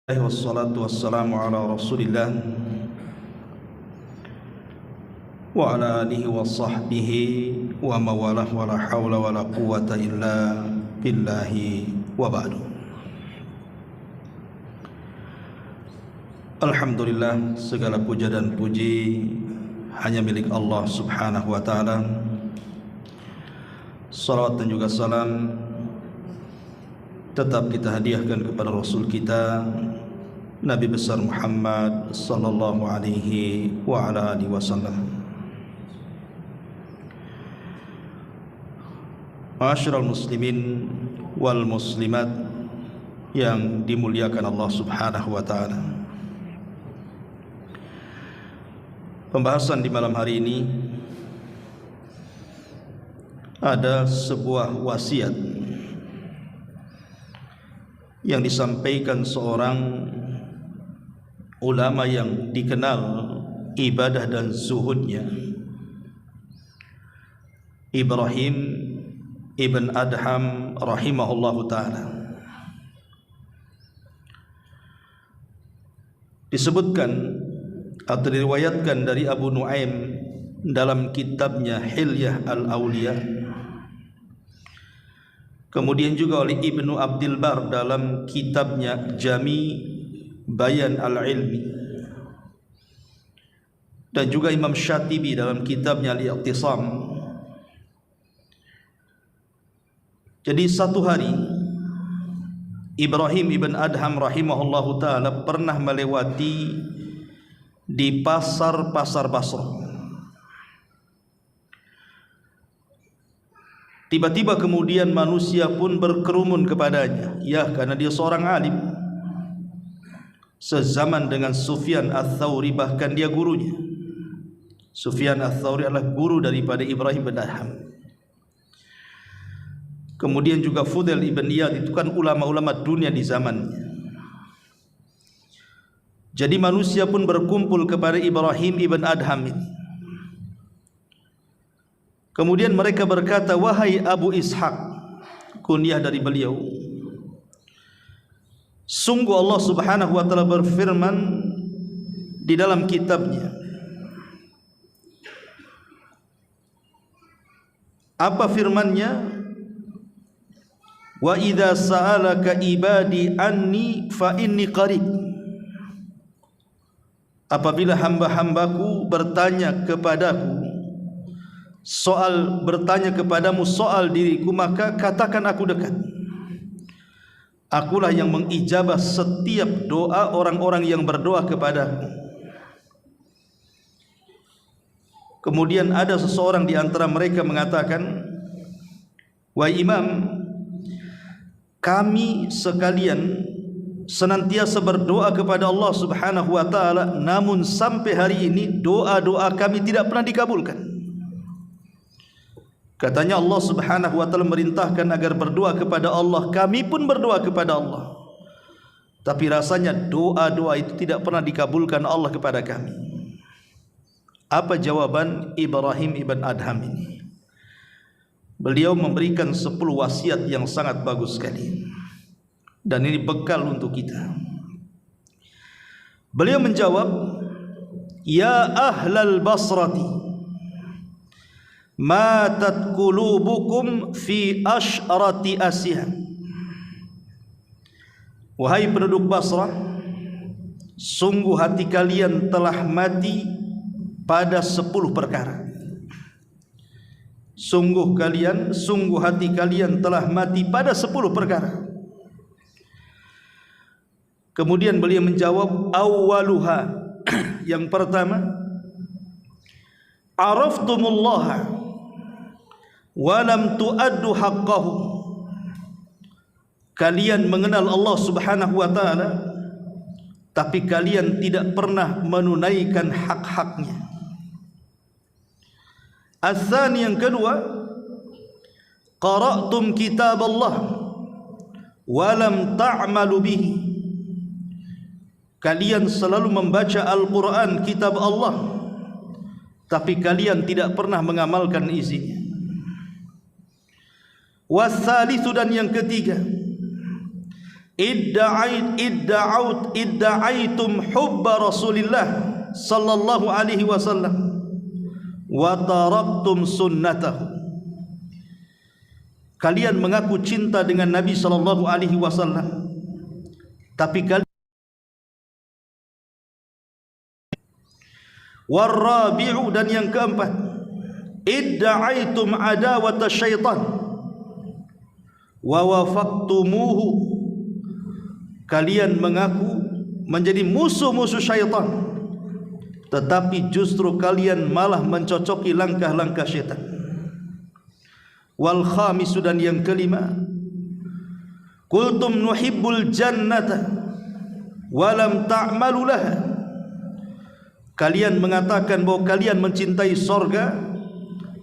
Wassalatu wassalamu ala rasulillah wa ala alihi wa sahbihi wa mawalah wa la hawla wa la quwata illa billahi wa ba'du. Alhamdulillah, segala puja dan puji hanya milik Allah subhanahu wa ta'ala. Salawat dan juga salam tetap kita hadiahkan kepada Rasul kita Nabi besar Muhammad sallallahu alaihi wa ala alihi wasallam. Ma'asyiral muslimin wal muslimat yang dimuliakan Allah subhanahu wa ta'ala, pembahasan di malam hari ini ada sebuah wasiat yang disampaikan seorang ulama yang dikenal ibadah dan zuhudnya, Ibrahim ibn Adham rahimahullahu ta'ala. Disebutkan atau diriwayatkan dari Abu Nuaim dalam kitabnya Hilyah al-Awliya, kemudian juga oleh Ibnu Abdul Bar dalam kitabnya Jami Bayan al-Ilmi, dan juga Imam Syatibi dalam kitabnya Al-Iqtisam. Jadi satu hari Ibrahim ibn Adham rahimahullahu ta'ala pernah melewati di pasar-pasar Basrah. Tiba-tiba kemudian manusia pun berkerumun kepadanya, ya, karena dia seorang alim sezaman dengan Sufyan Ats-Tsauri, bahkan dia gurunya. Sufyan Ats-Tsauri adalah guru daripada Ibrahim bin Adham. Kemudian juga Fudail ibn Iyad, itu kan ulama-ulama dunia di zamannya. Jadi manusia pun berkumpul kepada Ibrahim ibn Adham ini. Kemudian mereka berkata, "Wahai Abu Ishaq," kunyah dari beliau, "sungguh Allah subhanahu wa ta'ala berfirman di dalam kitabnya." Apa firmannya? "Wa idza sa'alaka ibadi anni fa inni qarib." Apabila hamba-hambaku bertanya kepadamu soal diriku, maka katakan aku dekat. Akulah yang mengijabah setiap doa orang-orang yang berdoa kepadaku. Kemudian ada seseorang di antara mereka mengatakan, "Wahai Imam, kami sekalian senantiasa berdoa kepada Allah subhanahu wa ta'ala, namun sampai hari ini doa-doa kami tidak pernah dikabulkan." Katanya Allah subhanahu wa ta'ala merintahkan agar berdoa kepada Allah. Kami pun berdoa kepada Allah, tapi rasanya doa-doa itu tidak pernah dikabulkan Allah kepada kami. Apa jawaban Ibrahim ibn Adham ini? Beliau memberikan 10 wasiat yang sangat bagus sekali, dan ini bekal untuk kita. Beliau menjawab, "Ya ahlal Basrati, matat qulubukum fi asyrati asyah." Wahai penduduk Basrah, sungguh hati kalian telah mati pada 10 perkara. Sungguh hati kalian telah mati pada 10 perkara. Kemudian beliau menjawab, "Awwaluha," yang pertama, "Araftumullaha walam tuaddu haqqahu." Kalian mengenal Allah subhanahu wa ta'ala, tapi kalian tidak pernah menunaikan hak-haknya. Ats-tsani, yang kedua, "Qara'tum kitab Allah walam ta'malu bihi." Kalian selalu membaca Al-Quran, kitab Allah, tapi kalian tidak pernah mengamalkan isinya. Wassalisu, dan yang ketiga, idda'aitum hubba Rasulillah sallallahu alaihi wasallam wa taraktum sunnatahu. Kalian mengaku cinta dengan Nabi sallallahu alaihi wasallam, tapi kalian warabi'u, dan yang keempat, idda'aitum adawata syaitan wa wafaqtumuhu. Kalian mengaku menjadi musuh-musuh syaitan, tetapi justru kalian malah mencocoki langkah-langkah syaitan. Wal khamisu, dan yang kelima, qultum nuhibbul jannata wa lam ta'malu laha. Kalian mengatakan bahwa kalian mencintai sorga,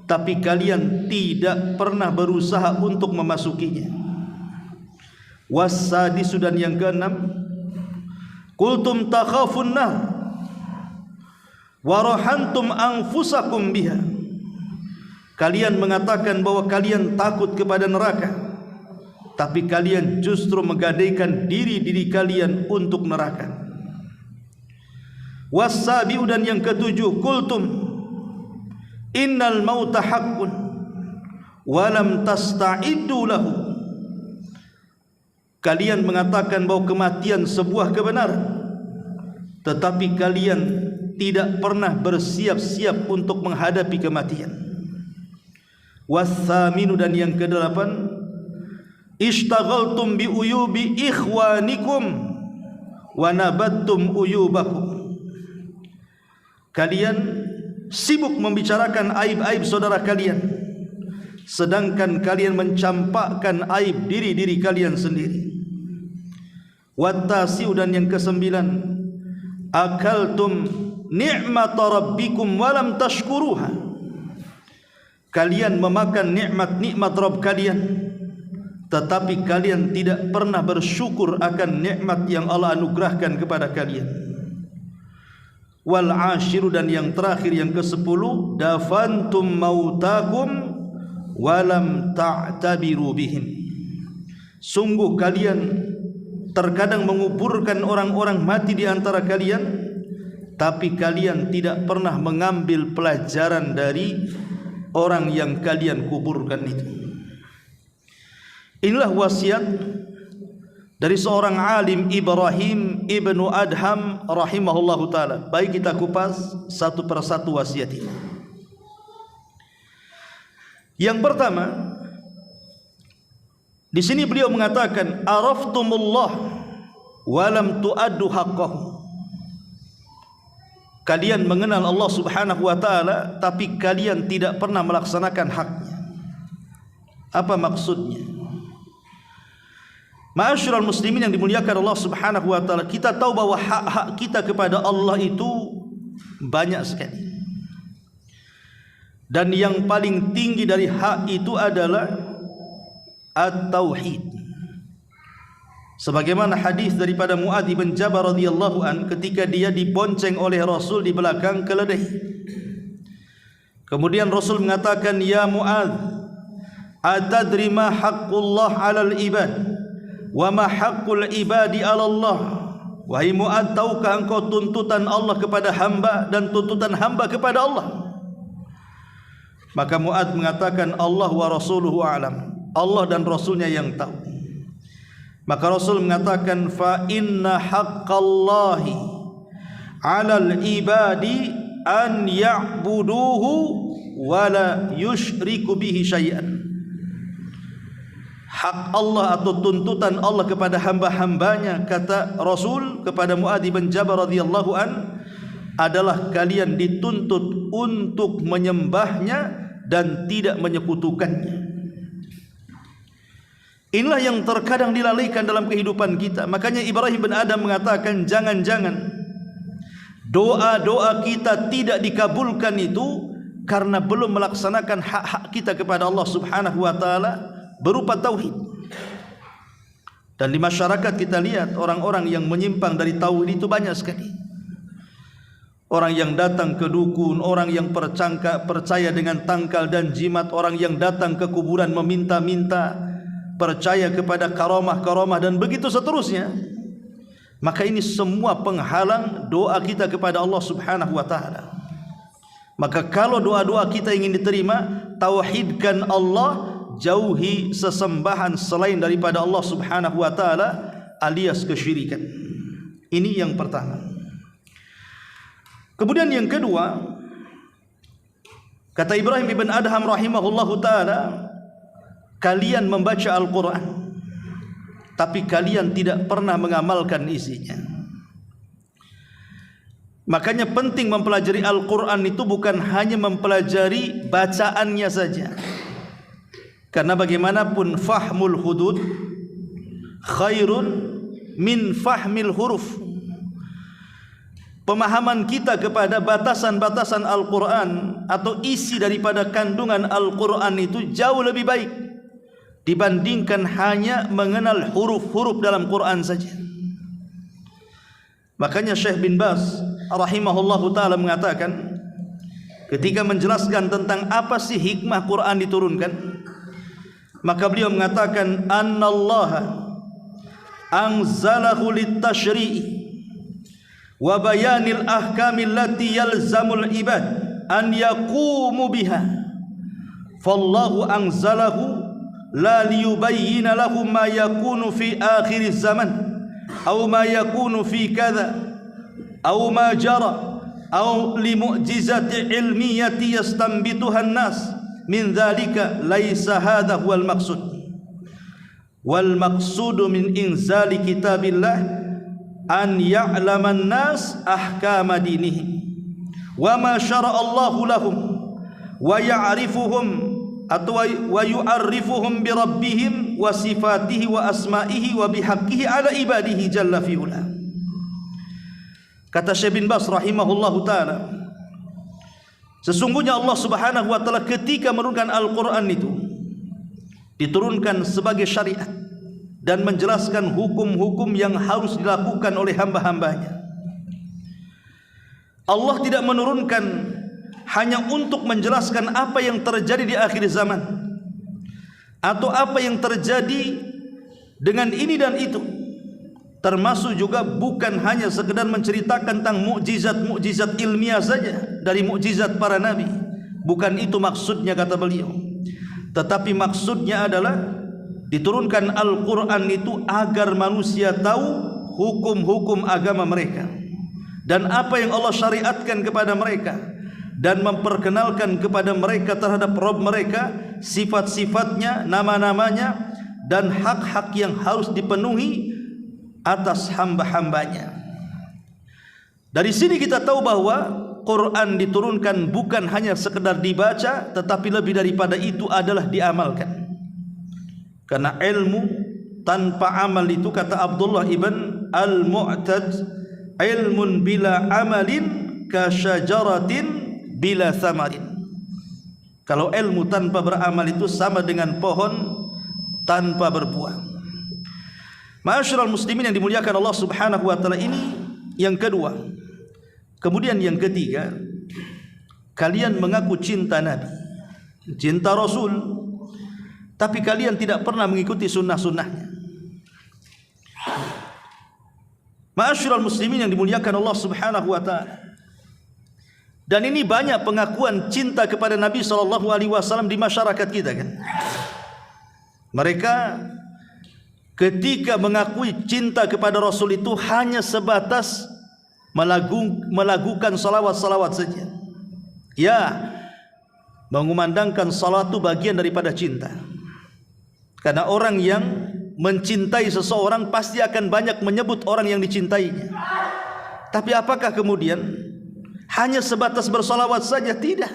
tapi kalian tidak pernah berusaha untuk memasukinya. Wassadisu, dan yang keenam, qultum takhafun nar wa rahantum anfusakum biha. Kalian mengatakan bahwa kalian takut kepada neraka, tapi kalian justru menggadaikan diri-diri kalian untuk neraka. Wassabi'u, dan yang ketujuh, qultum innal mauta haqqun wa lam tasta'iddu lahu. Kalian mengatakan bahwa kematian sebuah kebenaran, tetapi kalian tidak pernah bersiap-siap untuk menghadapi kematian. Wassaminu, dan yang kedelapan, ishtaghaltum bi uyubi ikhwanikum wa nabattum uyubakum. Kalian sibuk membicarakan aib-aib saudara kalian, sedangkan kalian mencampakkan aib diri-diri kalian sendiri. Wattasi'u, dan yang kesembilan, akaltum ni'mata rabbikum walam tashkuruha. Kalian memakan nikmat-nikmat Rabb kalian, tetapi kalian tidak pernah bersyukur akan nikmat yang Allah anugerahkan kepada kalian. Wal ashiru, dan yang terakhir, yang ke-10, dafantum mautakum walam ta'tabiru bihim. Sungguh kalian terkadang menguburkan orang-orang mati di antara kalian, tapi kalian tidak pernah mengambil pelajaran dari orang yang kalian kuburkan itu. Inilah wasiat dari seorang alim, Ibrahim ibnu Adham rahimahullahu ta'ala. Baik, kita kupas satu persatu wasiat ini. Yang pertama, di sini beliau mengatakan, araftumullah walam tu'addu haqqahu. Kalian mengenal Allah subhanahu wa ta'ala, tapi kalian tidak pernah melaksanakan haknya. Apa maksudnya? Ma'asyiral muslimin yang dimuliakan Allah subhanahu wa ta'ala, kita tahu bahwa hak-hak kita kepada Allah itu banyak sekali. Dan yang paling tinggi dari hak itu adalah at-tauhid. Sebagaimana hadis daripada Mu'adz bin Jabal radhiyallahu an, ketika dia dibonceng oleh Rasul di belakang keledai. Kemudian Rasul mengatakan, "Ya Mu'adz, atadri ma haqqullah 'alal ibad wa ma haqqul ibadi 'ala Allah?" Wahai Mu'adz, tahukah engkau tuntutan Allah kepada hamba dan tuntutan hamba kepada Allah? Maka Mu'adz mengatakan, "Allah wa rasuluhu a'lam." Allah dan Rasulnya yang tahu. Maka Rasul mengatakan, fa inna haqqallahi 'alal ibadi an ya'buduhu wa la yusyriku bihi syai'an. Hak Allah atau tuntutan Allah kepada hamba-hambanya, kata Rasul kepada Mu'adz bin Jabal radhiyallahu an, adalah kalian dituntut untuk menyembahnya dan tidak menyekutukannya. Inilah yang terkadang dilalaikan dalam kehidupan kita. Makanya Ibrahim bin Adam mengatakan, jangan-jangan doa-doa kita tidak dikabulkan itu karena belum melaksanakan hak-hak kita kepada Allah subhanahu wa ta'ala berupa tauhid. Dan di masyarakat kita lihat orang-orang yang menyimpang dari tauhid itu banyak sekali. Orang yang datang ke dukun, orang yang percaya dengan tangkal dan jimat, orang yang datang ke kuburan meminta-minta, percaya kepada karamah-karamah dan begitu seterusnya, maka ini semua penghalang doa kita kepada Allah Subhanahu wa taala. Maka kalau doa-doa kita ingin diterima, tauhidkan Allah, jauhi sesembahan selain daripada Allah Subhanahu wa taala alias kesyirikan. Ini yang pertama. Kemudian yang kedua, kata Ibrahim ibn Adham rahimahullahu taala, kalian membaca Al-Quran tapi kalian tidak pernah mengamalkan isinya. Makanya penting mempelajari Al-Quran itu bukan hanya mempelajari bacaannya saja, karena bagaimanapun fahmul hudud khairun min fahmil huruf. Pemahaman kita kepada batasan-batasan Al-Quran atau isi daripada kandungan Al-Quran itu jauh lebih baik dibandingkan hanya mengenal huruf-huruf dalam Quran saja. Makanya Syekh bin Baz rahimahullahu ta'ala mengatakan, ketika menjelaskan tentang apa sih hikmah Quran diturunkan, maka beliau mengatakan, annallaha anzalahu littashri'i wa bayanil ahkamil lati yalzamul ibad an yaqumu biha, fallahu anzalahu la liyubayyina lahum ma yakunu fi akhir zaman aw ma yakunu fi kadha aw ma jara aw li mu'jizati ilmiyati yastanbituha an-nas min dhalika laisa hadha huwal maqsud wal maqsudu min inzali kitabillah an ya'laman nas ahkama dinihim wa ma syara'a Allahu lahum wa ya'rifuhum atau wa yu'arrifuhum bi rabbihim wa sifatihi wa asma'ihi wa bihaqqihi ala ibadihi jalla fi'ula. Kata Syekh bin Baz rahimahullahu ta'ala, sesungguhnya Allah Subhanahu wa ta'ala ketika menurunkan Al-Quran itu diturunkan sebagai syariat dan menjelaskan hukum-hukum yang harus dilakukan oleh hamba-hambanya. Allah tidak menurunkan hanya untuk menjelaskan apa yang terjadi di akhir zaman atau apa yang terjadi dengan ini dan itu, termasuk juga bukan hanya sekedar menceritakan tentang mukjizat-mukjizat ilmiah saja dari mukjizat para nabi. Bukan itu maksudnya, kata beliau. Tetapi maksudnya adalah diturunkan Al-Quran itu agar manusia tahu hukum-hukum agama mereka dan apa yang Allah syariatkan kepada mereka, dan memperkenalkan kepada mereka terhadap Rabb mereka, sifat-sifatnya, nama-namanya, dan hak-hak yang harus dipenuhi atas hamba-hambanya. Dari sini kita tahu bahwa Quran diturunkan bukan hanya sekedar dibaca, tetapi lebih daripada itu adalah diamalkan. Karena ilmu tanpa amal itu, kata Abdullah ibn al-Mu'tad, ilmun bila amalin ka syajaratin bila thamarin. Kalau ilmu tanpa beramal itu sama dengan pohon tanpa berbuah. Ma'asyiral muslimin yang dimuliakan Allah Subhanahu wa taala, ini yang kedua. Kemudian yang ketiga, kalian mengaku cinta Nabi, cinta Rasul, tapi kalian tidak pernah mengikuti sunnah-sunnahnya. Ma'asyiral muslimin yang dimuliakan Allah Subhanahu wa taala, dan ini banyak pengakuan cinta kepada Nabi SAW di masyarakat kita kan. Mereka ketika mengakui cinta kepada Rasul itu hanya sebatas melakukan salawat-salawat saja. Ya, mengumandangkan salat itu bagian daripada cinta. Karena orang yang mencintai seseorang pasti akan banyak menyebut orang yang dicintainya. Tapi apakah kemudian hanya sebatas bersalawat saja? Tidak.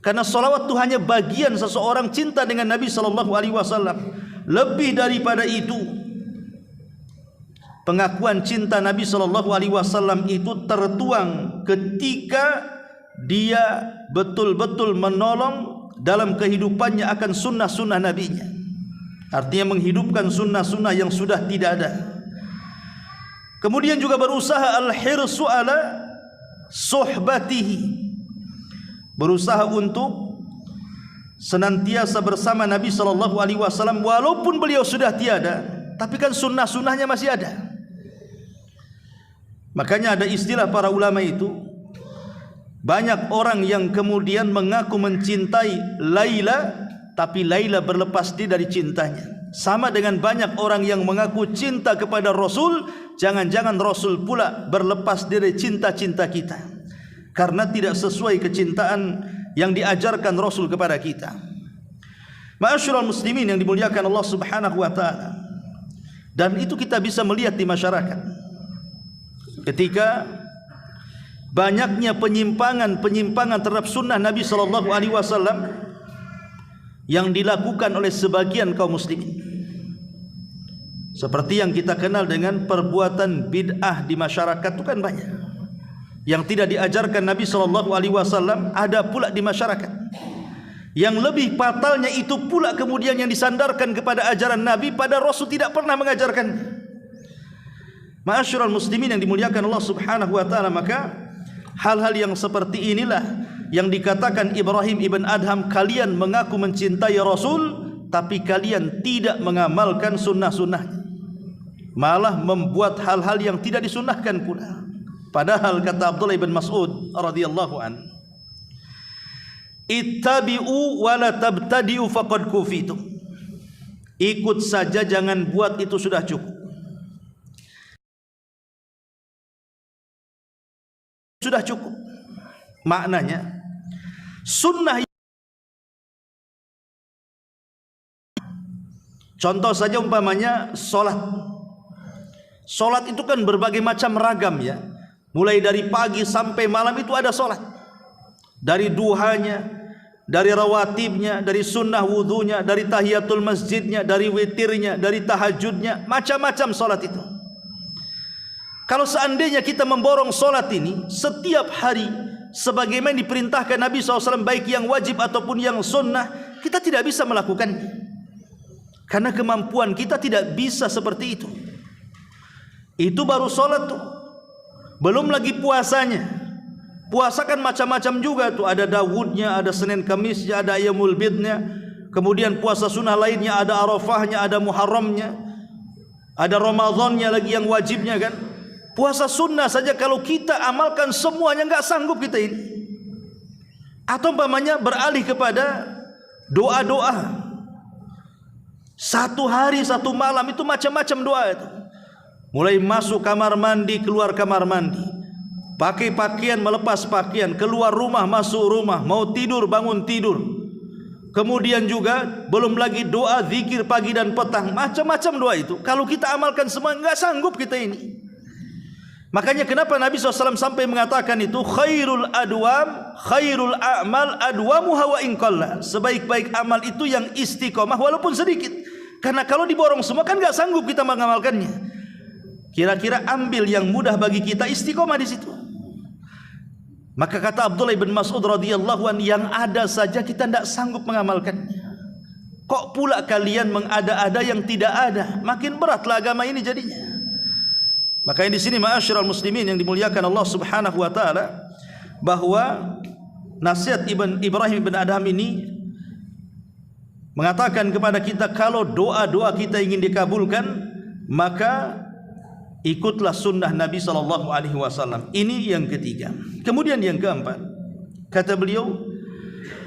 Karena salawat itu hanya bagian seseorang cinta dengan Nabi SAW. Lebih daripada itu, pengakuan cinta Nabi SAW itu tertuang ketika dia betul-betul menolong dalam kehidupannya akan sunnah-sunnah Nabinya. Artinya menghidupkan sunnah-sunnah yang sudah tidak ada. Kemudian juga berusaha al-hirsu ala suhbatihi, berusaha untuk senantiasa bersama Nabi SAW walaupun beliau sudah tiada, tapi kan sunnah-sunnahnya masih ada. Makanya ada istilah para ulama itu, banyak orang yang kemudian mengaku mencintai Laila, tapi Laila berlepas diri dari cintanya. Sama dengan banyak orang yang mengaku cinta kepada Rasul, jangan-jangan Rasul pula berlepas diri cinta-cinta kita, karena tidak sesuai kecintaan yang diajarkan Rasul kepada kita. Ma'asyiral muslimin yang dimuliakan Allah Subhanahu wa taala. Dan itu kita bisa melihat di masyarakat. Ketika banyaknya penyimpangan terhadap sunnah Nabi sallallahu alaihi wasallam yang dilakukan oleh sebagian kaum muslimin. Seperti yang kita kenal dengan perbuatan bid'ah di masyarakat itu kan banyak. Yang tidak diajarkan Nabi SAW ada pula di masyarakat. Yang lebih fatalnya itu pula kemudian yang disandarkan kepada ajaran Nabi, pada Rasul tidak pernah mengajarkan. Ma'asyiral muslimin yang dimuliakan Allah Subhanahu wa taala, maka hal-hal yang seperti inilah yang dikatakan Ibrahim ibn Adham, kalian mengaku mencintai Rasul tapi kalian tidak mengamalkan sunnah-sunnahnya, malah membuat hal-hal yang tidak disunnahkan pula. Padahal kata Abdullah ibn Mas'ud radhiyallahu an, ittabi'u wa la tabtadi'u faqad kufitum. Ikut saja, jangan buat, itu sudah cukup. Sudah cukup. Maknanya sunnah. Contoh saja umpamanya salat. Salat itu kan berbagai macam ragam ya. Mulai dari pagi sampai malam itu ada salat. Dari duhanya, dari rawatibnya, dari sunnah wudunya, dari tahiyatul masjidnya, dari witirnya, dari tahajudnya, macam-macam salat itu. Kalau seandainya kita memborong salat ini setiap hari sebagaimana diperintahkan Nabi SAW, baik yang wajib ataupun yang sunnah, kita tidak bisa melakukannya, karena kemampuan kita tidak bisa seperti itu. Itu baru salat tuh, belum lagi puasanya. Puasa kan macam-macam juga tuh, ada Dawudnya, ada Senin Kamisnya, ada Ayyamul Bidnya. Kemudian puasa sunnah lainnya, ada Arafahnya, ada Muharramnya, ada Ramadannya lagi yang wajibnya kan. Puasa sunnah saja kalau kita amalkan semuanya nggak sanggup kita ini. Atau umpamanya beralih kepada doa-doa. Satu hari satu malam itu macam-macam doa itu. Mulai masuk kamar mandi, keluar kamar mandi, pakai pakaian, melepas pakaian, keluar rumah, masuk rumah, mau tidur, bangun tidur. Kemudian juga belum lagi doa, zikir pagi dan petang, macam-macam doa itu. Kalau kita amalkan semua nggak sanggup kita ini. Makanya kenapa Nabi SAW sampai mengatakan itu, khairul adwam, khairul a'mal adwamuha wa in qalla. Sebaik-baik amal itu yang istiqomah walaupun sedikit. Karena kalau diborong semua kan nggak sanggup kita mengamalkannya. Kira-kira ambil yang mudah bagi kita, istiqomah di situ. Maka kata Abdullah bin Mas'ud radhiyallahu anhu, yang ada saja kita tidak sanggup mengamalkannya. Kok pula kalian mengada-ada yang tidak ada? Makin beratlah agama ini jadinya. Makanya di sini ma'asyiral muslimin yang dimuliakan Allah Subhanahu wa taala, bahwa nasihat Ibrahim bin Adham ini mengatakan kepada kita, kalau doa-doa kita ingin dikabulkan, maka ikutlah sunnah Nabi sallallahu alaihi wasallam. Ini yang ketiga. Kemudian yang keempat, kata beliau,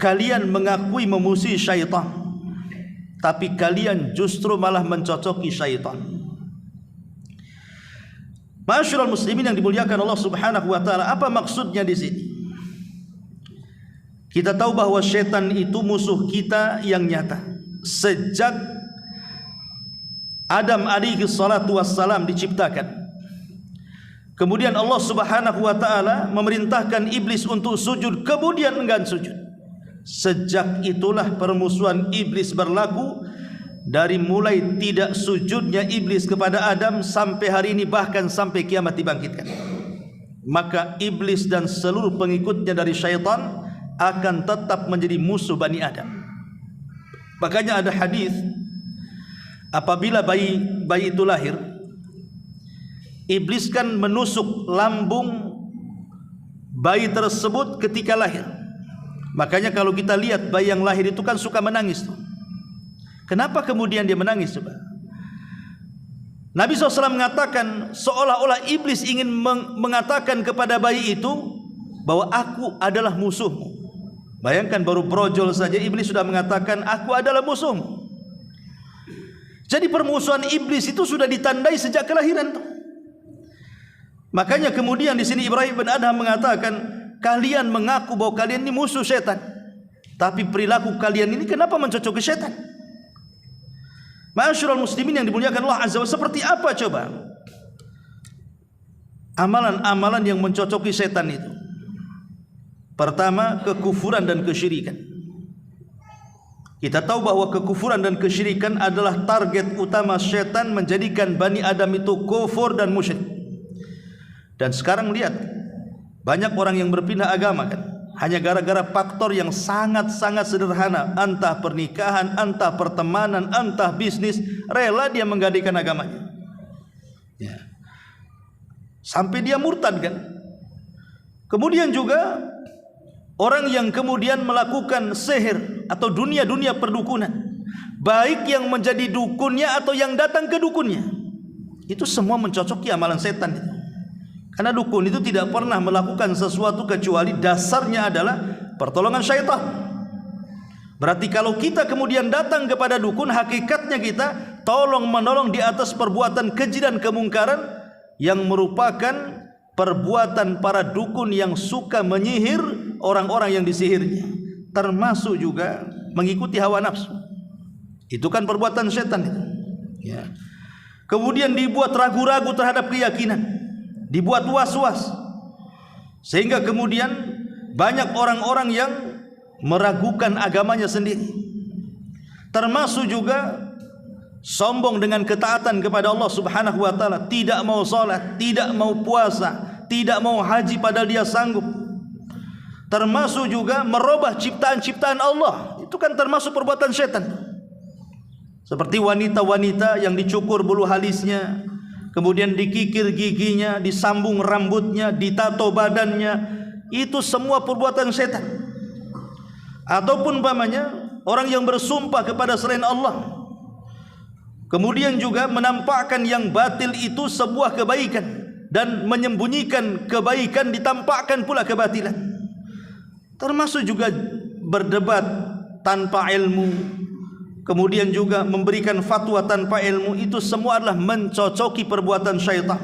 kalian mengakui memusuhi syaitan, tapi kalian justru malah mencocoki syaitan. Ma'asyiral muslimin yang dimuliakan Allah Subhanahu wa taala, apa maksudnya di sini? Kita tahu bahwa syaitan itu musuh kita yang nyata. Sejak Adam alaihi salatu wassalam diciptakan, kemudian Allah Subhanahu wa taala memerintahkan iblis untuk sujud, kemudian enggan sujud. Sejak itulah permusuhan iblis berlaku, dari mulai tidak sujudnya iblis kepada Adam sampai hari ini, bahkan sampai kiamat dibangkitkan. Maka iblis dan seluruh pengikutnya dari syaitan akan tetap menjadi musuh Bani Adam. Makanya ada hadis, apabila bayi itu lahir, iblis kan menusuk lambung bayi tersebut ketika lahir. Makanya kalau kita lihat bayi yang lahir itu kan suka menangis tuh. Kenapa kemudian dia menangis coba? Nabi SAW mengatakan seolah-olah iblis ingin mengatakan kepada bayi itu bahwa aku adalah musuhmu. Bayangkan baru brojol saja iblis sudah mengatakan aku adalah musuhmu. Jadi permusuhan iblis itu sudah ditandai sejak kelahiran tuh. Makanya kemudian di sini Ibrahim bin Adham mengatakan, kalian mengaku bahwa kalian ini musuh setan, tapi perilaku kalian ini kenapa mencocoki setan? Ma'asyiral muslimin yang dimuliakan Allah Azza wa Jalla, seperti apa coba amalan-amalan yang mencocoki setan itu? Pertama, kekufuran dan kesyirikan. Kita tahu bahwa kekufuran dan kesyirikan adalah target utama setan, menjadikan Bani Adam itu kufur dan musyrik. Dan sekarang lihat, banyak orang yang berpindah agama kan, hanya gara-gara faktor yang sangat-sangat sederhana, entah pernikahan, entah pertemanan, entah bisnis, rela dia menggadaikan agamanya. Ya. Sampai dia murtad kan. Kemudian juga orang yang kemudian melakukan sihir atau dunia-dunia perdukunan, baik yang menjadi dukunnya atau yang datang ke dukunnya, itu semua mencocoki amalan setan itu. Karena dukun itu tidak pernah melakukan sesuatu kecuali dasarnya adalah pertolongan syaitan. Berarti kalau kita kemudian datang kepada dukun, hakikatnya kita tolong menolong di atas perbuatan keji dan kemungkaran yang merupakan perbuatan para dukun yang suka menyihir orang-orang yang disihirnya, termasuk juga mengikuti hawa nafsu. Itu kan perbuatan setan itu. Ya. Kemudian dibuat ragu-ragu terhadap keyakinan, dibuat was-was, sehingga kemudian banyak orang-orang yang meragukan agamanya sendiri. Termasuk juga sombong dengan ketaatan kepada Allah Subhanahu wa taala, tidak mau salat, tidak mau puasa, tidak mau haji padahal dia sanggup. Termasuk juga merubah ciptaan-ciptaan Allah. Itu kan termasuk perbuatan setan. Seperti wanita-wanita yang dicukur bulu halisnya, kemudian dikikir giginya, disambung rambutnya, ditato badannya, itu semua perbuatan setan. Ataupun umpamanya orang yang bersumpah kepada selain Allah, kemudian juga menampakkan yang batil itu sebuah kebaikan, dan menyembunyikan kebaikan ditampakkan pula kebatilan. Termasuk juga berdebat tanpa ilmu, kemudian juga memberikan fatwa tanpa ilmu, itu semua adalah mencocoki perbuatan syaitan.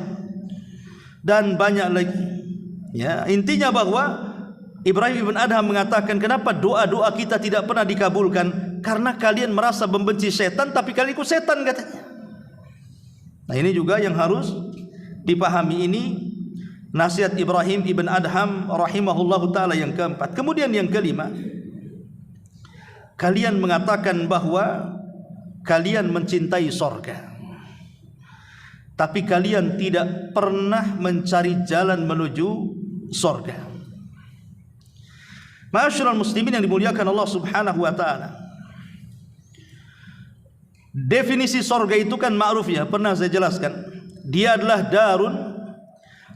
Dan banyak lagi. Ya, intinya bahwa Ibrahim ibn Adham mengatakan, kenapa doa-doa kita tidak pernah dikabulkan? Karena kalian merasa membenci setan, tapi kalian ikut setan katanya. Nah, ini juga yang harus dipahami. Ini nasihat Ibrahim ibn Adham rahimahullahu ta'ala yang keempat. Kemudian yang kelima, kalian mengatakan bahwa kalian mencintai sorga, tapi kalian tidak pernah mencari jalan menuju sorga. Ma'asyiral muslimin yang dimuliakan Allah Subhanahu wa ta'ala, definisi sorga itu kan ma'ruf ya, pernah saya jelaskan. Dia adalah darun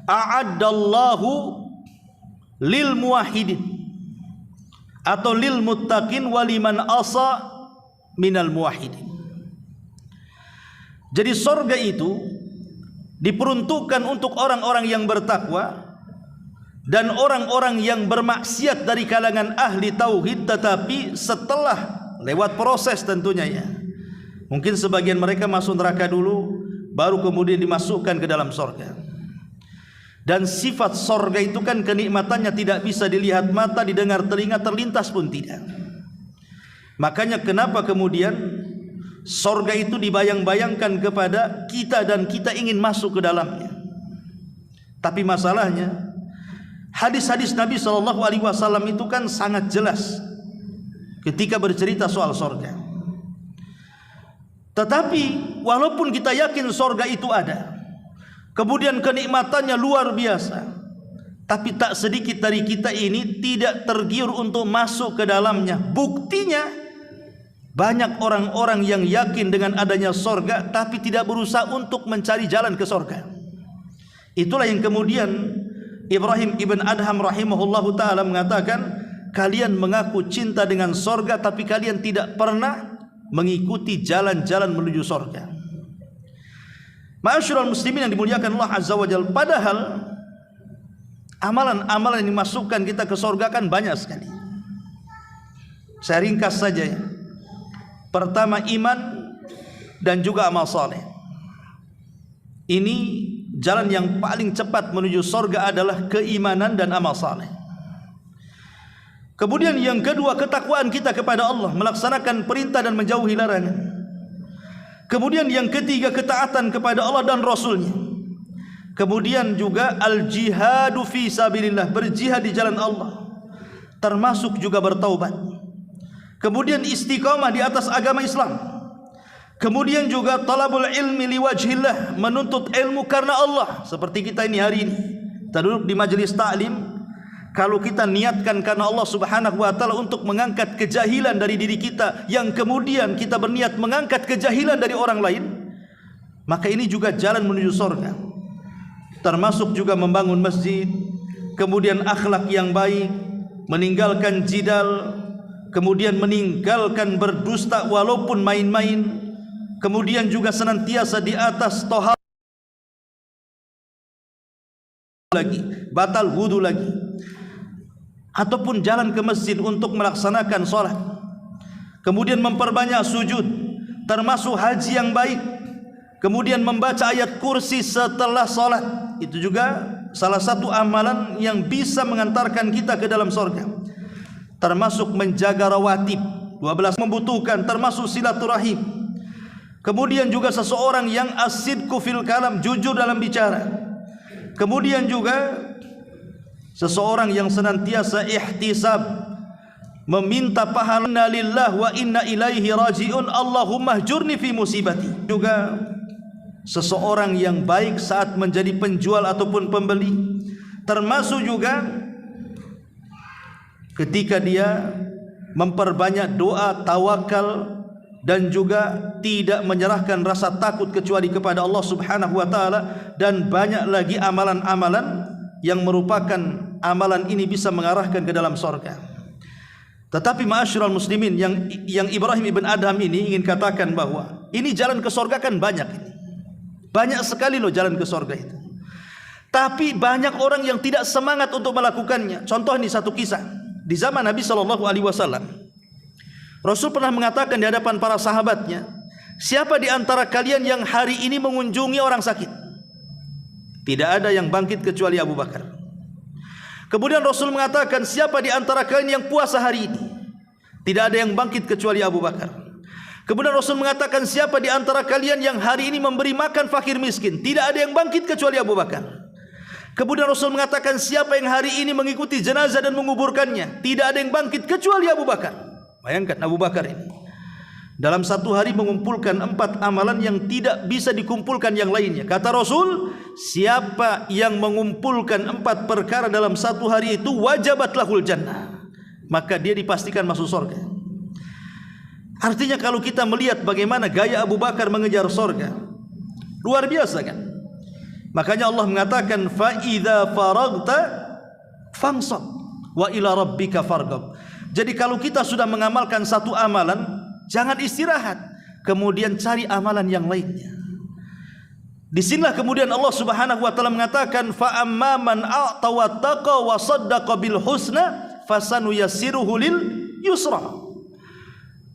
a'addallahu lil muwahhidin atau lil muttaqin waliman asa minal muwahhidin. Jadi sorga itu diperuntukkan untuk orang-orang yang bertakwa dan orang-orang yang bermaksiat dari kalangan ahli tauhid, tetapi setelah lewat proses tentunya ya. Mungkin sebagian mereka masuk neraka dulu, baru kemudian dimasukkan ke dalam sorga. Dan sifat sorga itu kan kenikmatannya tidak bisa dilihat mata, didengar telinga, terlintas pun tidak. Makanya kenapa kemudian sorga itu dibayang-bayangkan kepada kita dan kita ingin masuk ke dalamnya. Tapi masalahnya hadis-hadis Nabi SAW itu kan sangat jelas ketika bercerita soal sorga. Tetapi walaupun kita yakin sorga itu ada, kemudian kenikmatannya luar biasa, tapi tak sedikit dari kita ini tidak tergiur untuk masuk ke dalamnya. Buktinya banyak orang-orang yang yakin dengan adanya sorga, tapi tidak berusaha untuk mencari jalan ke sorga. Itulah yang kemudian Ibrahim ibn Adham rahimahullahu ta'ala mengatakan, kalian mengaku cinta dengan sorga, tapi kalian tidak pernah mengikuti jalan-jalan menuju sorga. Ma'asyiral muslimin yang dimuliakan Allah Azza wa Jalla, padahal amalan-amalan yang dimasukkan kita ke sorga kan banyak sekali. Saya ringkas saja ya. Pertama, iman dan juga amal saleh. Ini jalan yang paling cepat menuju sorga adalah keimanan dan amal saleh. Kemudian yang kedua, ketakwaan kita kepada Allah, melaksanakan perintah dan menjauhi larangan. Kemudian yang ketiga, ketaatan kepada Allah dan Rasulnya. Kemudian juga al-jihadu fi sabilillah, berjihad di jalan Allah, termasuk juga bertaubat. Kemudian istiqamah di atas agama Islam. Kemudian juga talabul ilmi liwajhillah, menuntut ilmu karena Allah. Seperti kita ini hari ini, kita duduk di majelis ta'lim. Kalau kita niatkan karena Allah Subhanahu wa ta'ala untuk mengangkat kejahilan dari diri kita, yang kemudian kita berniat mengangkat kejahilan dari orang lain, maka ini juga jalan menuju surga. Termasuk juga membangun masjid, kemudian akhlak yang baik, meninggalkan jidal, kemudian meninggalkan berdusta walaupun main-main, kemudian juga senantiasa di atas tohar lagi, batal wudu lagi, ataupun jalan ke masjid untuk melaksanakan sholat, kemudian memperbanyak sujud, termasuk haji yang baik, kemudian membaca ayat kursi setelah sholat. Itu juga salah satu amalan yang bisa mengantarkan kita ke dalam surga. Termasuk menjaga rawatib 12 membutuhkan, termasuk silaturahim. Kemudian juga seseorang yang asidku fil kalam, jujur dalam bicara. Kemudian juga seseorang yang senantiasa ihtisab, meminta pahala lillah wa inna ilaihi rajiun, Allahumma hjurni fi musibati. Juga seseorang yang baik saat menjadi penjual ataupun pembeli, termasuk juga ketika dia memperbanyak doa, tawakal, dan juga tidak menyerahkan rasa takut kecuali kepada Allah Subhanahu wa ta'ala. Dan banyak lagi amalan-amalan yang merupakan amalan ini bisa mengarahkan ke dalam surga. Tetapi ma'asyiral muslimin, yang Ibrahim ibn Adham ini ingin katakan bahwa ini jalan ke surga kan banyak ini. Banyak sekali loh jalan ke surga itu. Tapi banyak orang yang tidak semangat untuk melakukannya. Contoh ini satu kisah. Di zaman Nabi SAW, Rasul pernah mengatakan di hadapan para sahabatnya, siapa di antara kalian yang hari ini mengunjungi orang sakit? Tidak ada yang bangkit kecuali Abu Bakar. Kemudian Rasul mengatakan, siapa di antara kalian yang puasa hari ini? Tidak ada yang bangkit kecuali Abu Bakar. Kemudian Rasul mengatakan, siapa di antara kalian yang hari ini memberi makan fakir miskin? Tidak ada yang bangkit kecuali Abu Bakar. Kemudian Rasul mengatakan, siapa yang hari ini mengikuti jenazah dan menguburkannya? Tidak ada yang bangkit kecuali Abu Bakar. Bayangkan Abu Bakar ini dalam satu hari mengumpulkan 4 amalan yang tidak bisa dikumpulkan yang lainnya. Kata Rasul, siapa yang mengumpulkan 4 perkara dalam satu hari itu, wajabat lahul jannah, maka dia dipastikan masuk surga. Artinya kalau kita melihat bagaimana gaya Abu Bakar mengejar surga, luar biasa kan. Makanya Allah mengatakan, fa idza faragta fansab wa ila rabbika farghab. Jadi kalau kita sudah mengamalkan satu amalan, jangan istirahat, kemudian cari amalan yang lainnya. Disinilah kemudian Allah Subhanahu wa taala mengatakan, fa amma man a'ta wa taqa wa saddaqa bil husna fasanuyassiruhu lil yusra.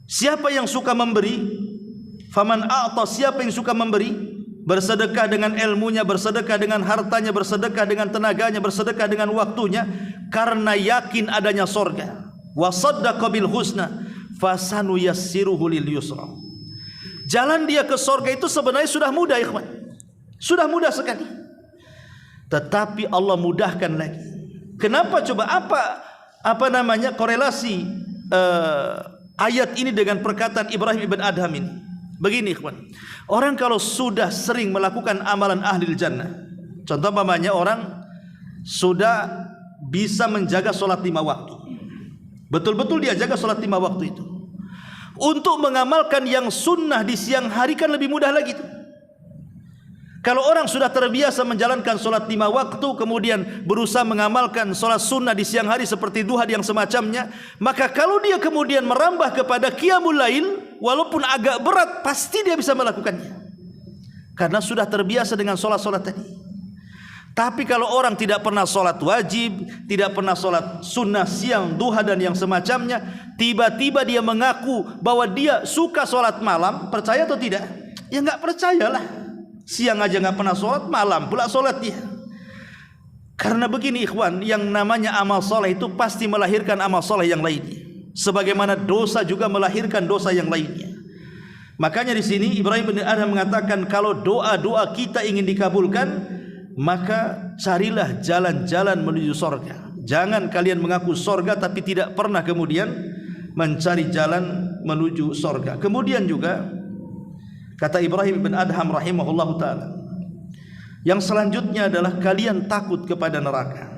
Siapa yang suka memberi, faman a'ta, siapa yang suka memberi, bersedekah dengan ilmunya, bersedekah dengan hartanya, bersedekah dengan tenaganya, bersedekah dengan waktunya, karena yakin adanya surga. Wa saddaqa bil husna fasanuyassiruhu lil yusra. Jalan dia ke surga itu sebenarnya sudah mudah, ikhwan. Sudah mudah sekali. Tetapi Allah mudahkan lagi. Kenapa coba? Apa namanya korelasi ayat ini dengan perkataan Ibrahim ibn Adham ini? Begini, ikhwan. Orang kalau sudah sering melakukan amalan ahlil jannah, contoh umpamanya orang sudah bisa menjaga sholat 5 waktu, betul-betul dia jaga sholat 5 waktu itu, untuk mengamalkan yang sunnah di siang hari kan lebih mudah lagi tuh. Kalau orang sudah terbiasa menjalankan solat 5 waktu, kemudian berusaha mengamalkan solat sunnah di siang hari seperti duha yang semacamnya, maka kalau dia kemudian merambah kepada qiyamul lail, walaupun agak berat, pasti dia bisa melakukannya, karena sudah terbiasa dengan solat-solat tadi. Tapi kalau orang tidak pernah solat wajib, tidak pernah solat sunnah siang, duha dan yang semacamnya, tiba-tiba dia mengaku bahwa dia suka solat malam, percaya atau tidak? Ya nggak percayalah. Siang aja nggak pernah sholat, malam pula sholat dia. Karena begini ikhwan, yang namanya amal soleh itu pasti melahirkan amal soleh yang lainnya. Sebagaimana dosa juga melahirkan dosa yang lainnya. Makanya di sini Ibrahim bin Adham mengatakan, kalau doa-doa kita ingin dikabulkan, maka carilah jalan-jalan menuju sorga. Jangan kalian mengaku sorga tapi tidak pernah kemudian mencari jalan menuju sorga. Kemudian juga kata Ibrahim bin Adham rahimahullahu ta'ala, yang selanjutnya adalah kalian takut kepada neraka.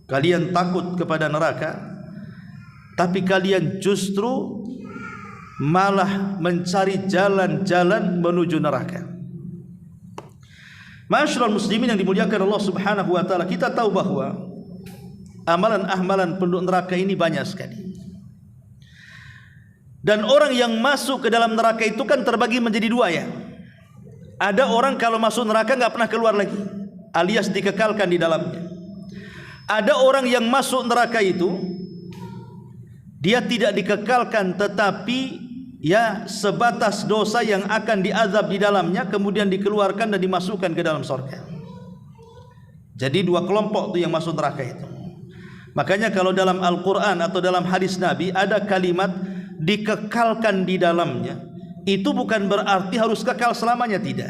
Kalian takut kepada neraka, tapi kalian justru malah mencari jalan-jalan menuju neraka. Ma'asyiral muslimin yang dimuliakan Allah subhanahu wa ta'ala, kita tahu bahwa amalan-amalan penduduk neraka ini banyak sekali. Dan orang yang masuk ke dalam neraka itu kan terbagi menjadi dua ya. Ada orang kalau masuk neraka nggak pernah keluar lagi, alias dikekalkan di dalamnya. Ada orang yang masuk neraka itu dia tidak dikekalkan, tetapi ya sebatas dosa yang akan diazab di dalamnya, kemudian dikeluarkan dan dimasukkan ke dalam surga. Jadi dua kelompok itu yang masuk neraka itu. Makanya kalau dalam Al-Quran atau dalam hadis Nabi ada kalimat dikekalkan di dalamnya, itu bukan berarti harus kekal selamanya, tidak.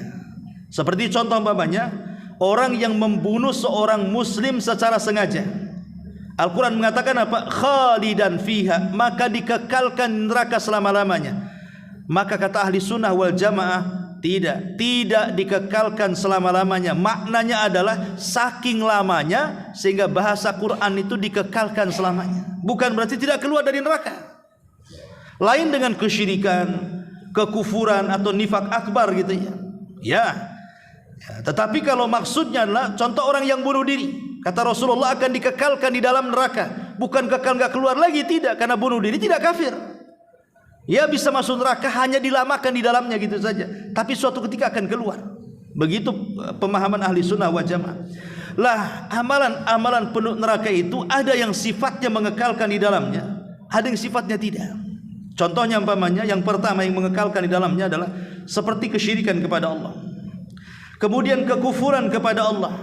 Seperti contoh umpamanya orang yang membunuh seorang muslim secara sengaja, Al-Quran mengatakan apa? Khalidan fiha, maka dikekalkan neraka selama-lamanya. Maka kata ahli sunnah wal jamaah, tidak dikekalkan selama-lamanya. Maknanya adalah saking lamanya sehingga bahasa Quran itu dikekalkan selamanya, bukan berarti tidak keluar dari neraka. Lain dengan kesyirikan, kekufuran atau nifak akbar gitu ya. Ya. Tetapi kalau maksudnya adalah contoh orang yang bunuh diri, kata Rasulullah akan dikekalkan di dalam neraka, bukan kekal nggak keluar lagi, tidak, karena bunuh diri tidak kafir. Ya bisa masuk neraka, hanya dilamakan di dalamnya gitu saja, tapi suatu ketika akan keluar. Begitu pemahaman ahli sunnah wal jamaah. Lah amalan-amalan penduduk neraka itu ada yang sifatnya mengekalkan di dalamnya, ada yang sifatnya tidak. Contohnya umpamanya yang pertama yang mengekalkan di dalamnya adalah seperti kesyirikan kepada Allah, kemudian kekufuran kepada Allah,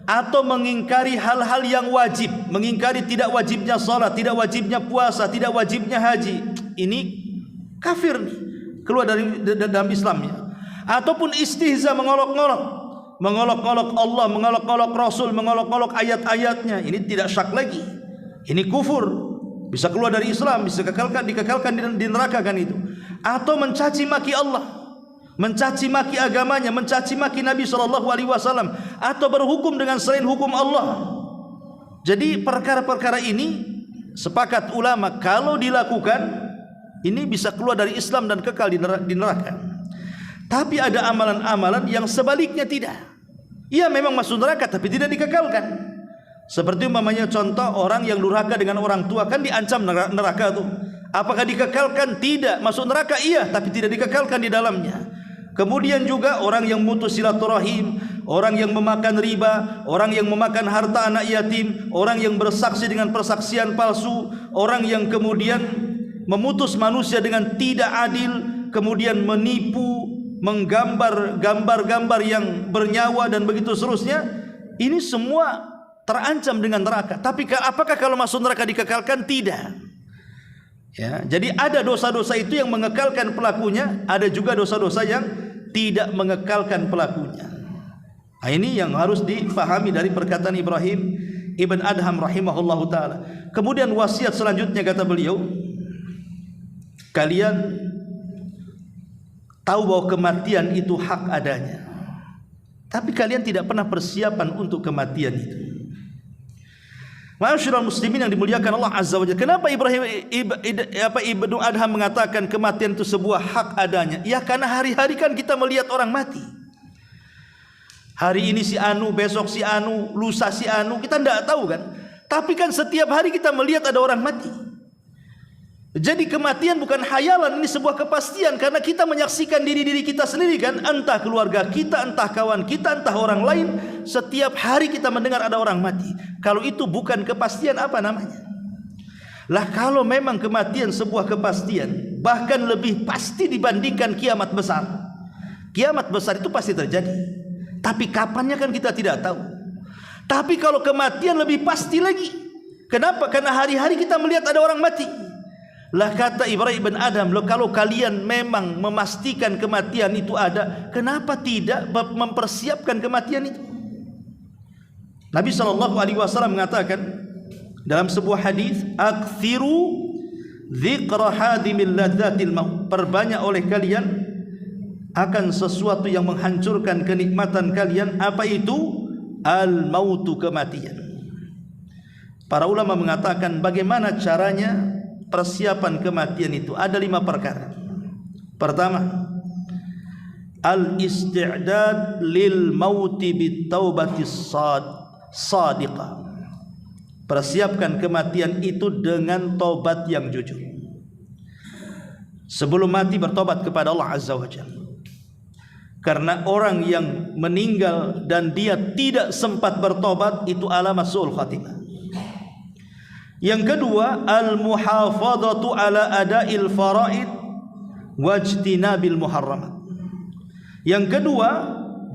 atau mengingkari hal-hal yang wajib, mengingkari tidak wajibnya salat, tidak wajibnya puasa, tidak wajibnya haji. Ini kafir nih, keluar dari dalam Islamnya. Ataupun istihza, mengolok-olok Allah, mengolok-olok Rasul, mengolok-olok ayat-ayatnya. Ini tidak syak lagi, ini kufur, bisa keluar dari Islam, bisa dikekalkan di neraka kan itu. Atau mencaci maki Allah, mencaci maki agamanya, mencaci maki Nabi SAW, atau berhukum dengan selain hukum Allah. Jadi perkara-perkara ini sepakat ulama kalau dilakukan ini bisa keluar dari Islam dan kekal di neraka. Tapi ada amalan-amalan yang sebaliknya tidak. Ia memang masuk neraka tapi tidak dikekalkan. Seperti umpamanya contoh orang yang durhaka dengan orang tua, kan diancam neraka tuh. Apakah dikekalkan? Tidak. Masuk neraka iya, tapi tidak dikekalkan di dalamnya. Kemudian juga orang yang mutus silaturahim, orang yang memakan riba, orang yang memakan harta anak yatim, orang yang bersaksi dengan persaksian palsu, orang yang kemudian memutus manusia dengan tidak adil, kemudian menipu, menggambar gambar-gambar yang bernyawa dan begitu seterusnya. Ini semua terancam dengan neraka. Tapi apakah kalau masuk neraka dikekalkan? Tidak. Ya, jadi ada dosa-dosa itu yang mengekalkan pelakunya, ada juga dosa-dosa yang tidak mengekalkan pelakunya. Nah, ini yang harus dipahami dari perkataan Ibrahim ibn Adham rahimahullahu taala. Kemudian wasiat selanjutnya kata beliau, kalian tahu bahwa kematian itu hak adanya, tapi kalian tidak pernah persiapan untuk kematian itu. Ma'asyiral muslimin yang dimuliakan Allah Azza wa Jalla, kenapa Ibnu Adham mengatakan kematian itu sebuah hak adanya? Ya karena hari-hari kan kita melihat orang mati. Hari ini si anu, besok si anu, lusa si anu, kita tidak tahu kan. Tapi kan setiap hari kita melihat ada orang mati. Jadi kematian bukan hayalan, ini sebuah kepastian karena kita menyaksikan diri-diri kita sendiri kan, entah keluarga kita, entah kawan kita, entah orang lain, setiap hari kita mendengar ada orang mati. Kalau itu bukan kepastian apa namanya? Lah kalau memang kematian sebuah kepastian, bahkan lebih pasti dibandingkan kiamat besar. Kiamat besar itu pasti terjadi, tapi kapannya kan kita tidak tahu. Tapi kalau kematian lebih pasti lagi. Kenapa? Karena hari-hari kita melihat ada orang mati. Lah kata Ibrahim bin Adham, loh kalau kalian memang memastikan kematian itu ada, kenapa tidak mempersiapkan kematian itu? Nabi SAW mengatakan dalam sebuah hadis, "Aktsiru dzikra hadimil ladzatil maut." Perbanyak oleh kalian akan sesuatu yang menghancurkan kenikmatan kalian. Apa itu? Al-mautu, kematian. Para ulama mengatakan bagaimana caranya persiapan kematian itu. Ada 5 perkara. Pertama, al-isti'dad lil mauti bitaubatis sadiqah. Persiapkan kematian itu dengan tobat yang jujur. Sebelum mati bertobat kepada Allah Azza wa Jalla. Karena orang yang meninggal dan dia tidak sempat bertobat itu alamat su'ul khatimah. Yang kedua, al-muhafadhatu ala ada'il faraid wajtinabil muharramat. Yang kedua,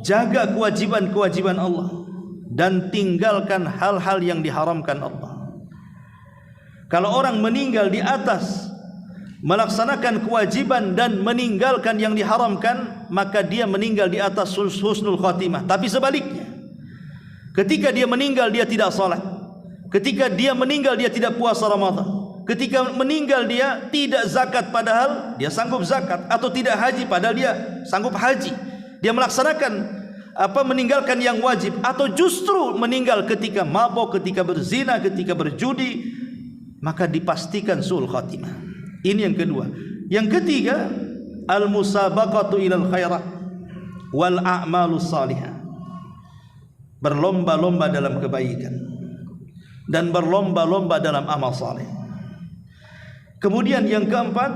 jaga kewajiban-kewajiban Allah dan tinggalkan hal-hal yang diharamkan Allah. Kalau orang meninggal di atas melaksanakan kewajiban dan meninggalkan yang diharamkan, maka dia meninggal di atas husnul khatimah. Tapi sebaliknya, ketika dia meninggal dia tidak salat, ketika dia meninggal dia tidak puasa Ramadan, ketika meninggal dia tidak zakat padahal dia sanggup zakat, atau tidak haji padahal dia sanggup haji, dia melaksanakan meninggalkan yang wajib, atau justru meninggal ketika mabuk, ketika berzina, ketika berjudi, maka dipastikan su'ul khatimah. Ini yang kedua. Yang ketiga, al-musabaqatu ilal khairat wal a'malus salihah. Berlomba-lomba dalam kebaikan dan berlomba-lomba dalam amal saleh. Kemudian yang keempat,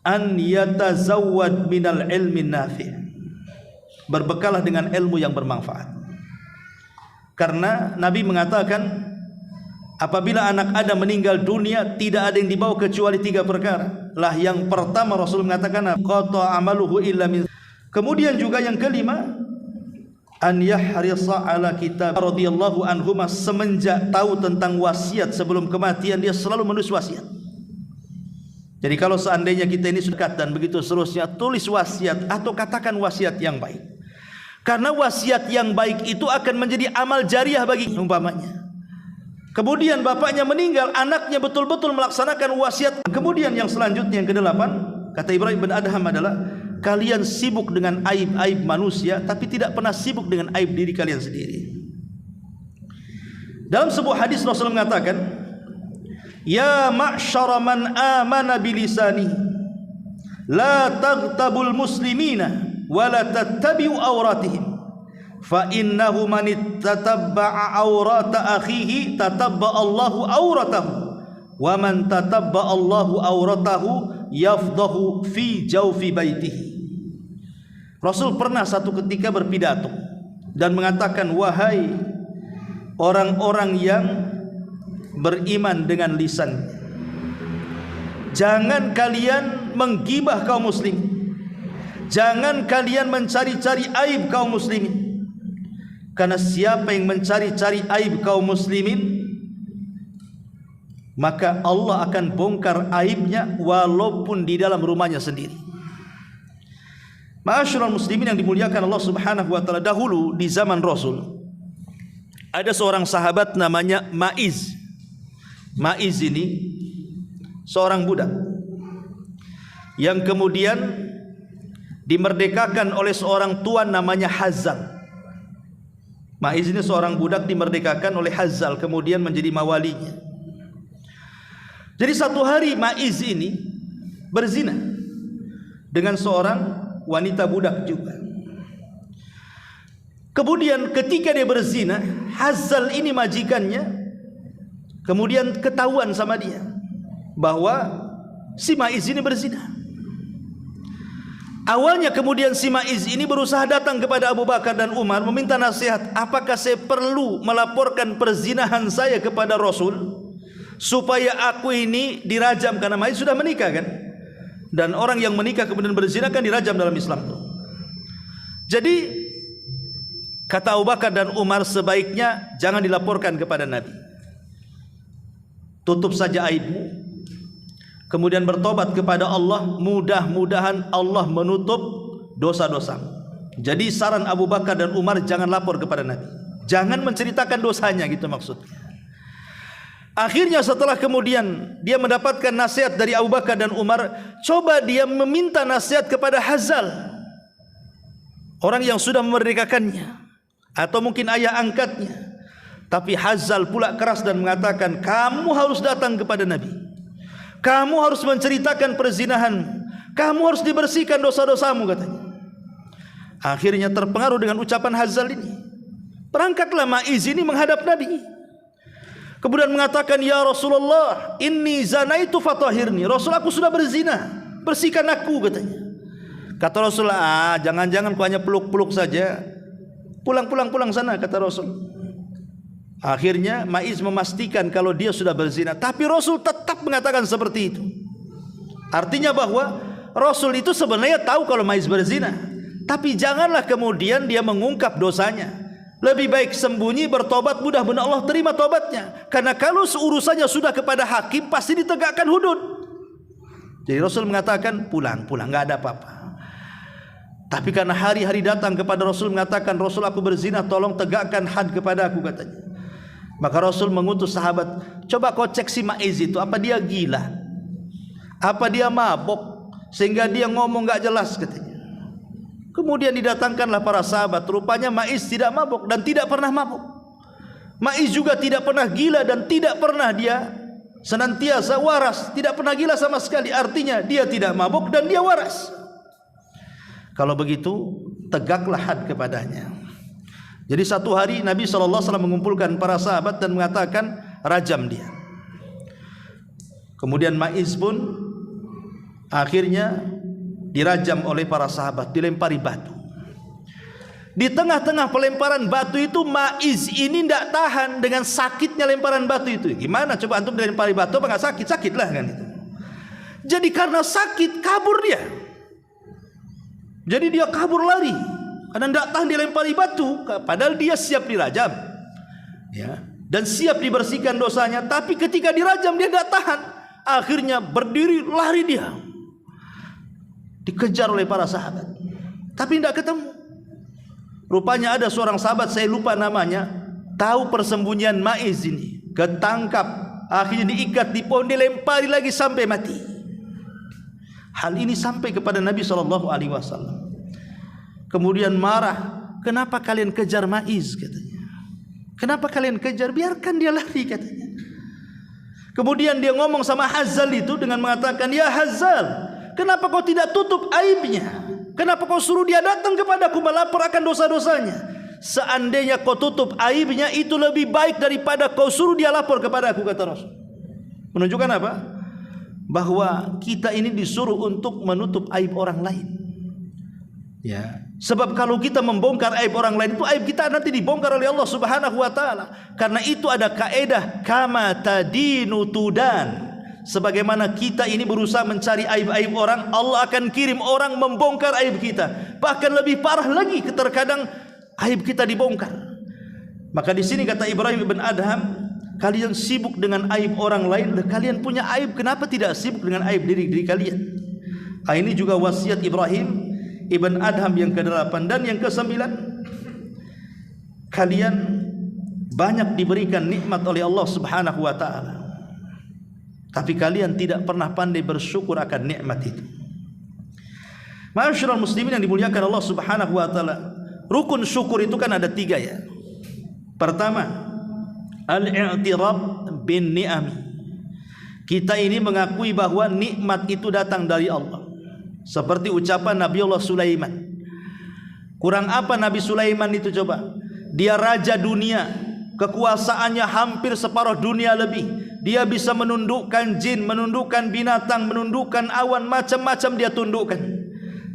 an yatazawwad minal ilmi nafi'. Berbekalah dengan ilmu yang bermanfaat. Karena Nabi mengatakan, apabila anak Adam meninggal dunia, tidak ada yang dibawa kecuali 3 perkara. Lah yang pertama Rasul mengatakan, qata amaluhu illa min. Kemudian juga yang kelima, an yahrisa ala kitab radhiyallahu anhu, semenjak tahu tentang wasiat sebelum kematian dia selalu menulis wasiat. Jadi kalau seandainya kita ini dekat dan begitu seterusnya, tulis wasiat atau katakan wasiat yang baik. Karena wasiat yang baik itu akan menjadi amal jariah bagi umpamanya. Kemudian bapaknya meninggal, anaknya betul-betul melaksanakan wasiat. Kemudian yang selanjutnya yang ke-8, kata Ibrahim bin Adham adalah, kalian sibuk dengan aib-aib manusia tapi tidak pernah sibuk dengan aib diri kalian sendiri. Dalam sebuah hadis Rasul mengatakan, ya ma'syara man amana bilisani la taghtabul muslimina wa la tattabi'u awratihim fa innahu man tatabba'a awrata akhihi tatabba'a Allahu awratahu wa man tatabba'a Allahu awratahu yafdahu fi jawfi baitihi. Rasul pernah satu ketika berpidato dan mengatakan, wahai orang-orang yang beriman dengan lisan, jangan kalian menggibah kaum muslim, jangan kalian mencari-cari aib kaum muslimin. Karena siapa yang mencari-cari aib kaum muslimin, maka Allah akan bongkar aibnya walaupun di dalam rumahnya sendiri. Ma'asyiral muslimin yang dimuliakan Allah Subhanahu wa taala, dahulu di zaman Rasul ada seorang sahabat namanya Ma'iz. Ma'iz ini seorang budak yang kemudian dimerdekakan oleh seorang tuan namanya Hazal. Ma'iz ini seorang budak dimerdekakan oleh Hazal, kemudian menjadi mawalinya. Jadi satu hari Ma'iz ini berzina dengan seorang wanita budak juga. Kemudian ketika dia berzina, Hazal ini majikannya, kemudian ketahuan sama dia bahwa si Maiz ini berzina. Awalnya kemudian si Maiz ini berusaha datang kepada Abu Bakar dan Umar meminta nasihat, apakah saya perlu melaporkan perzinahan saya kepada Rasul supaya aku ini dirajam, karena Maiz sudah menikah kan, dan orang yang menikah kemudian berzina kan dirajam dalam Islam tuh. Jadi kata Abu Bakar dan Umar, sebaiknya jangan dilaporkan kepada Nabi, tutup saja aibmu, kemudian bertobat kepada Allah, mudah-mudahan Allah menutup dosa-dosamu. Jadi saran Abu Bakar dan Umar, jangan lapor kepada Nabi, jangan menceritakan dosanya, gitu maksudnya. Akhirnya setelah kemudian dia mendapatkan nasihat dari Abu Bakar dan Umar, coba dia meminta nasihat kepada Hazal, orang yang sudah memerdekakannya, atau mungkin ayah angkatnya. Tapi Hazal pula keras dan mengatakan, kamu harus datang kepada Nabi, kamu harus menceritakan perzinahan, kamu harus dibersihkan dosa-dosamu, katanya. Akhirnya terpengaruh dengan ucapan Hazal ini, berangkatlah Maiz ini menghadap Nabi, kemudian mengatakan, ya Rasulullah, inni zanaitu fatahirni. Rasul, aku sudah berzina, bersihkan aku, katanya. Kata Rasul, jangan-jangan kau hanya peluk-peluk saja, pulang sana, kata Rasul. Akhirnya Maiz memastikan kalau dia sudah berzina, tapi Rasul tetap mengatakan seperti itu. Artinya bahwa Rasul itu sebenarnya tahu kalau Maiz berzina, tapi janganlah kemudian dia mengungkap dosanya. Lebih baik sembunyi, bertobat, mudah-mudahan Allah terima tobatnya. Karena kalau urusannya sudah kepada hakim, pasti ditegakkan hudud. Jadi Rasul mengatakan, pulang, nggak ada apa-apa. Tapi karena hari-hari datang kepada Rasul mengatakan, Rasul, aku berzina, tolong tegakkan had kepada aku, katanya. Maka Rasul mengutus sahabat, coba kau cek si Maiz itu, apa dia gila, apa dia mabok sehingga dia ngomong nggak jelas, katanya. Kemudian didatangkanlah para sahabat, rupanya Maiz tidak mabok dan tidak pernah mabok. Maiz juga tidak pernah gila dan tidak pernah dia senantiasa waras, tidak pernah gila sama sekali. Artinya dia tidak mabok dan dia waras. Kalau begitu tegaklah had kepadanya. Jadi satu hari Nabi SAW mengumpulkan para sahabat dan mengatakan, rajam dia. Kemudian Maiz pun akhirnya dirajam oleh para sahabat, dilempari batu. Di tengah-tengah pelemparan batu itu, Maiz ini tidak tahan dengan sakitnya lemparan batu itu. Gimana coba antum dilempari batu apa nggak sakit? Sakit lah kan itu. Jadi karena sakit kabur dia. Jadi dia kabur lari karena tidak tahan dilempari batu, padahal dia siap dirajam, ya, dan siap dibersihkan dosanya. Tapi ketika dirajam dia tidak tahan, akhirnya berdiri lari dia. Dikejar oleh para sahabat, tapi tidak ketemu. Rupanya ada seorang sahabat, saya lupa namanya, tahu persembunyian Maiz ini, ketangkap, akhirnya diikat di pohon, dilempari lagi sampai mati. Hal ini sampai kepada Nabi SAW. Kemudian marah, kenapa kalian kejar Maiz, katanya. Kenapa kalian kejar? Biarkan dia lari, katanya. Kemudian dia ngomong sama Hazal itu dengan mengatakan, ya Hazal, kenapa kau tidak tutup aibnya? Kenapa kau suruh dia datang kepadaku melapor akan dosa-dosanya? Seandainya kau tutup aibnya, itu lebih baik daripada kau suruh dia lapor kepadaku, kata Rasul. Menunjukkan apa? Bahwa kita ini disuruh untuk menutup aib orang lain. Ya, sebab kalau kita membongkar aib orang lain, itu aib kita nanti dibongkar oleh Allah Subhanahu wa taala. Karena itu ada kaedah kama tadinu tudan. Sebagaimana kita ini berusaha mencari aib-aib orang, Allah akan kirim orang membongkar aib kita. Bahkan lebih parah lagi, terkadang aib kita dibongkar. Maka di sini kata Ibrahim ibn Adham, kalian sibuk dengan aib orang lain, kalian punya aib, kenapa tidak sibuk dengan aib diri kalian? Ini juga wasiat Ibrahim ibn Adham yang ke-8. Dan yang ke-9, kalian banyak diberikan nikmat oleh Allah Subhanahu wa taala, tapi kalian tidak pernah pandai bersyukur akan nikmat itu. Ma'asyiral muslimin yang dimuliakan Allah Subhanahu wa taala, rukun syukur itu kan ada 3 ya. Pertama, al-i'tiraf bin ni'ami. Kita ini mengakui bahwa nikmat itu datang dari Allah. Seperti ucapan Nabi Allah Sulaiman, Kurang apa Nabi Sulaiman itu coba? Dia raja dunia, kekuasaannya hampir separuh dunia lebih. Dia bisa menundukkan jin, menundukkan binatang, menundukkan awan, macam-macam dia tundukkan.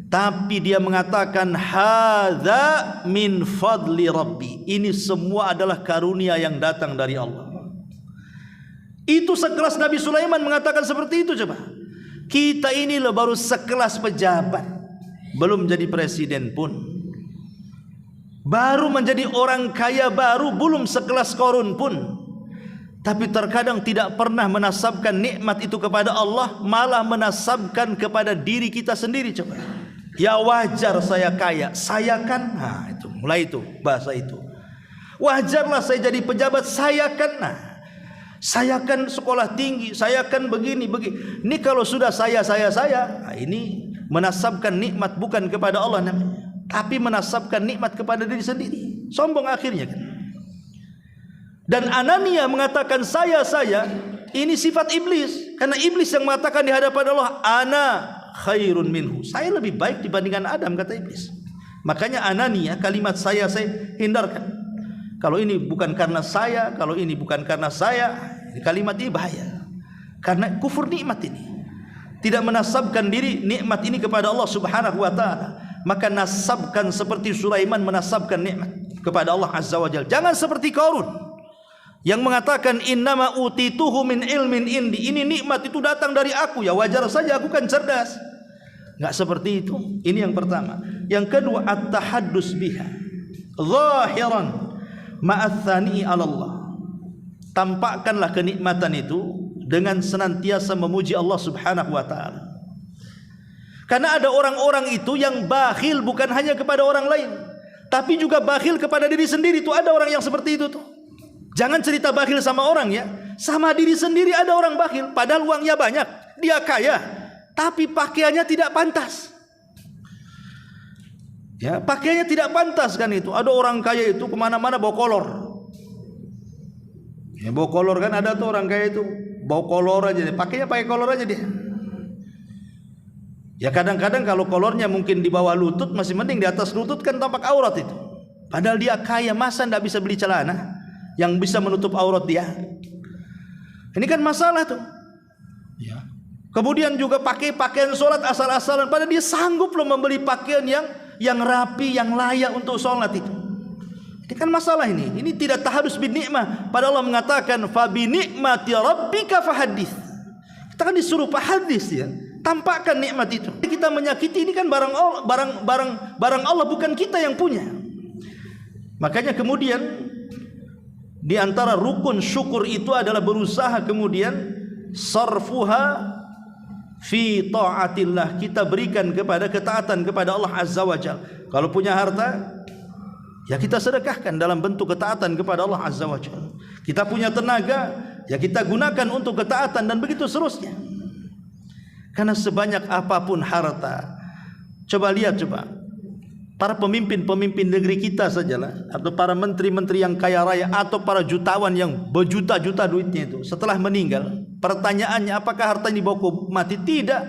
Tapi dia mengatakan hadza min fadli rabbi. Ini semua adalah karunia yang datang dari Allah. Itu sekelas Nabi Sulaiman mengatakan seperti itu coba. Kita ini loh baru sekelas pejabat, belum jadi presiden pun, baru menjadi orang kaya baru, belum sekelas Qarun pun. Tapi terkadang tidak pernah menasabkan nikmat itu kepada Allah, malah menasabkan kepada diri kita sendiri coba. Ya wajar saya kaya, saya kan, nah itu mulai itu bahasa itu. Wajarlah saya jadi pejabat, saya kan, nah saya kan sekolah tinggi, saya kan begini. Ini kalau sudah saya, nah ini menasabkan nikmat bukan kepada Allah namanya, tapi menasabkan nikmat kepada diri sendiri. Sombong akhirnya kan. Dan Anania mengatakan saya, ini sifat iblis. Karena iblis yang mengatakan di hadapan Allah, ana khairun minhu, saya lebih baik dibandingkan Adam, kata iblis. Makanya Anania, kalimat saya hindarkan. Kalau ini bukan karena saya, kalau ini bukan karena saya, kalimat ini bahaya. Karena kufur nikmat ini. Tidak menasabkan diri nikmat ini kepada Allah Subhanahu wa taala. Maka nasabkan seperti Sulaiman menasabkan nikmat kepada Allah Azza wa Jalla. Jangan seperti Qarun yang mengatakan innama utituhu min ilmin indi. Ini nikmat itu datang dari aku, ya wajar saja aku kan cerdas. Enggak seperti itu. Ini yang pertama. Yang kedua, at-tahaddus biha zahiran ma'athani 'ala Allah. Tampakkanlah kenikmatan itu dengan senantiasa memuji Allah Subhanahu wa taala. Karena ada orang-orang itu yang bakhil bukan hanya kepada orang lain, tapi juga bakhil kepada diri sendiri. Itu ada orang yang seperti itu tuh. Jangan cerita bakhil sama orang ya, sama diri sendiri ada orang bakhil. Padahal uangnya banyak, dia kaya, tapi pakaiannya tidak pantas. Ya, pakaiannya tidak pantas kan itu. Ada orang kaya itu kemana-mana bawa kolor. Ya, bawa kolor kan ada tuh orang kaya itu bawa kolor aja, pakainya pakai kolor aja dia. Ya kadang-kadang kalau kolornya mungkin di bawah lutut masih mending, di atas lutut kan tampak aurat itu. Padahal dia kaya, masa ndak bisa beli celana yang bisa menutup aurat dia? Ini kan masalah tuh. Ya. Kemudian juga pakai pakaian sholat asal-asalan, padahal dia sanggup loh membeli pakaian yang rapi, yang layak untuk sholat itu. Ini kan masalah ini. Ini tidak taharus bin nikmah. Padahal Allah mengatakan fa bi nikmati rabbika fahaddits. Kita kan disuruh fahaddits ya. Tampakkan nikmat itu. Kita menyakiti ini kan barang Allah, bukan kita yang punya. Makanya kemudian di antara rukun syukur itu adalah berusaha kemudian sarfuha fi ta'atillah, kita berikan kepada ketaatan kepada Allah Azza wa Jalla. Kalau punya harta, ya kita sedekahkan dalam bentuk ketaatan kepada Allah Azza wa Jalla. Kita punya tenaga, ya kita gunakan untuk ketaatan, dan begitu seterusnya. Karena sebanyak apapun harta, coba lihat para pemimpin negeri kita sajalah, atau para menteri-menteri yang kaya raya, atau para jutawan yang berjuta-juta duitnya itu, setelah meninggal, pertanyaannya apakah harta ini dibawa ke mati? Tidak.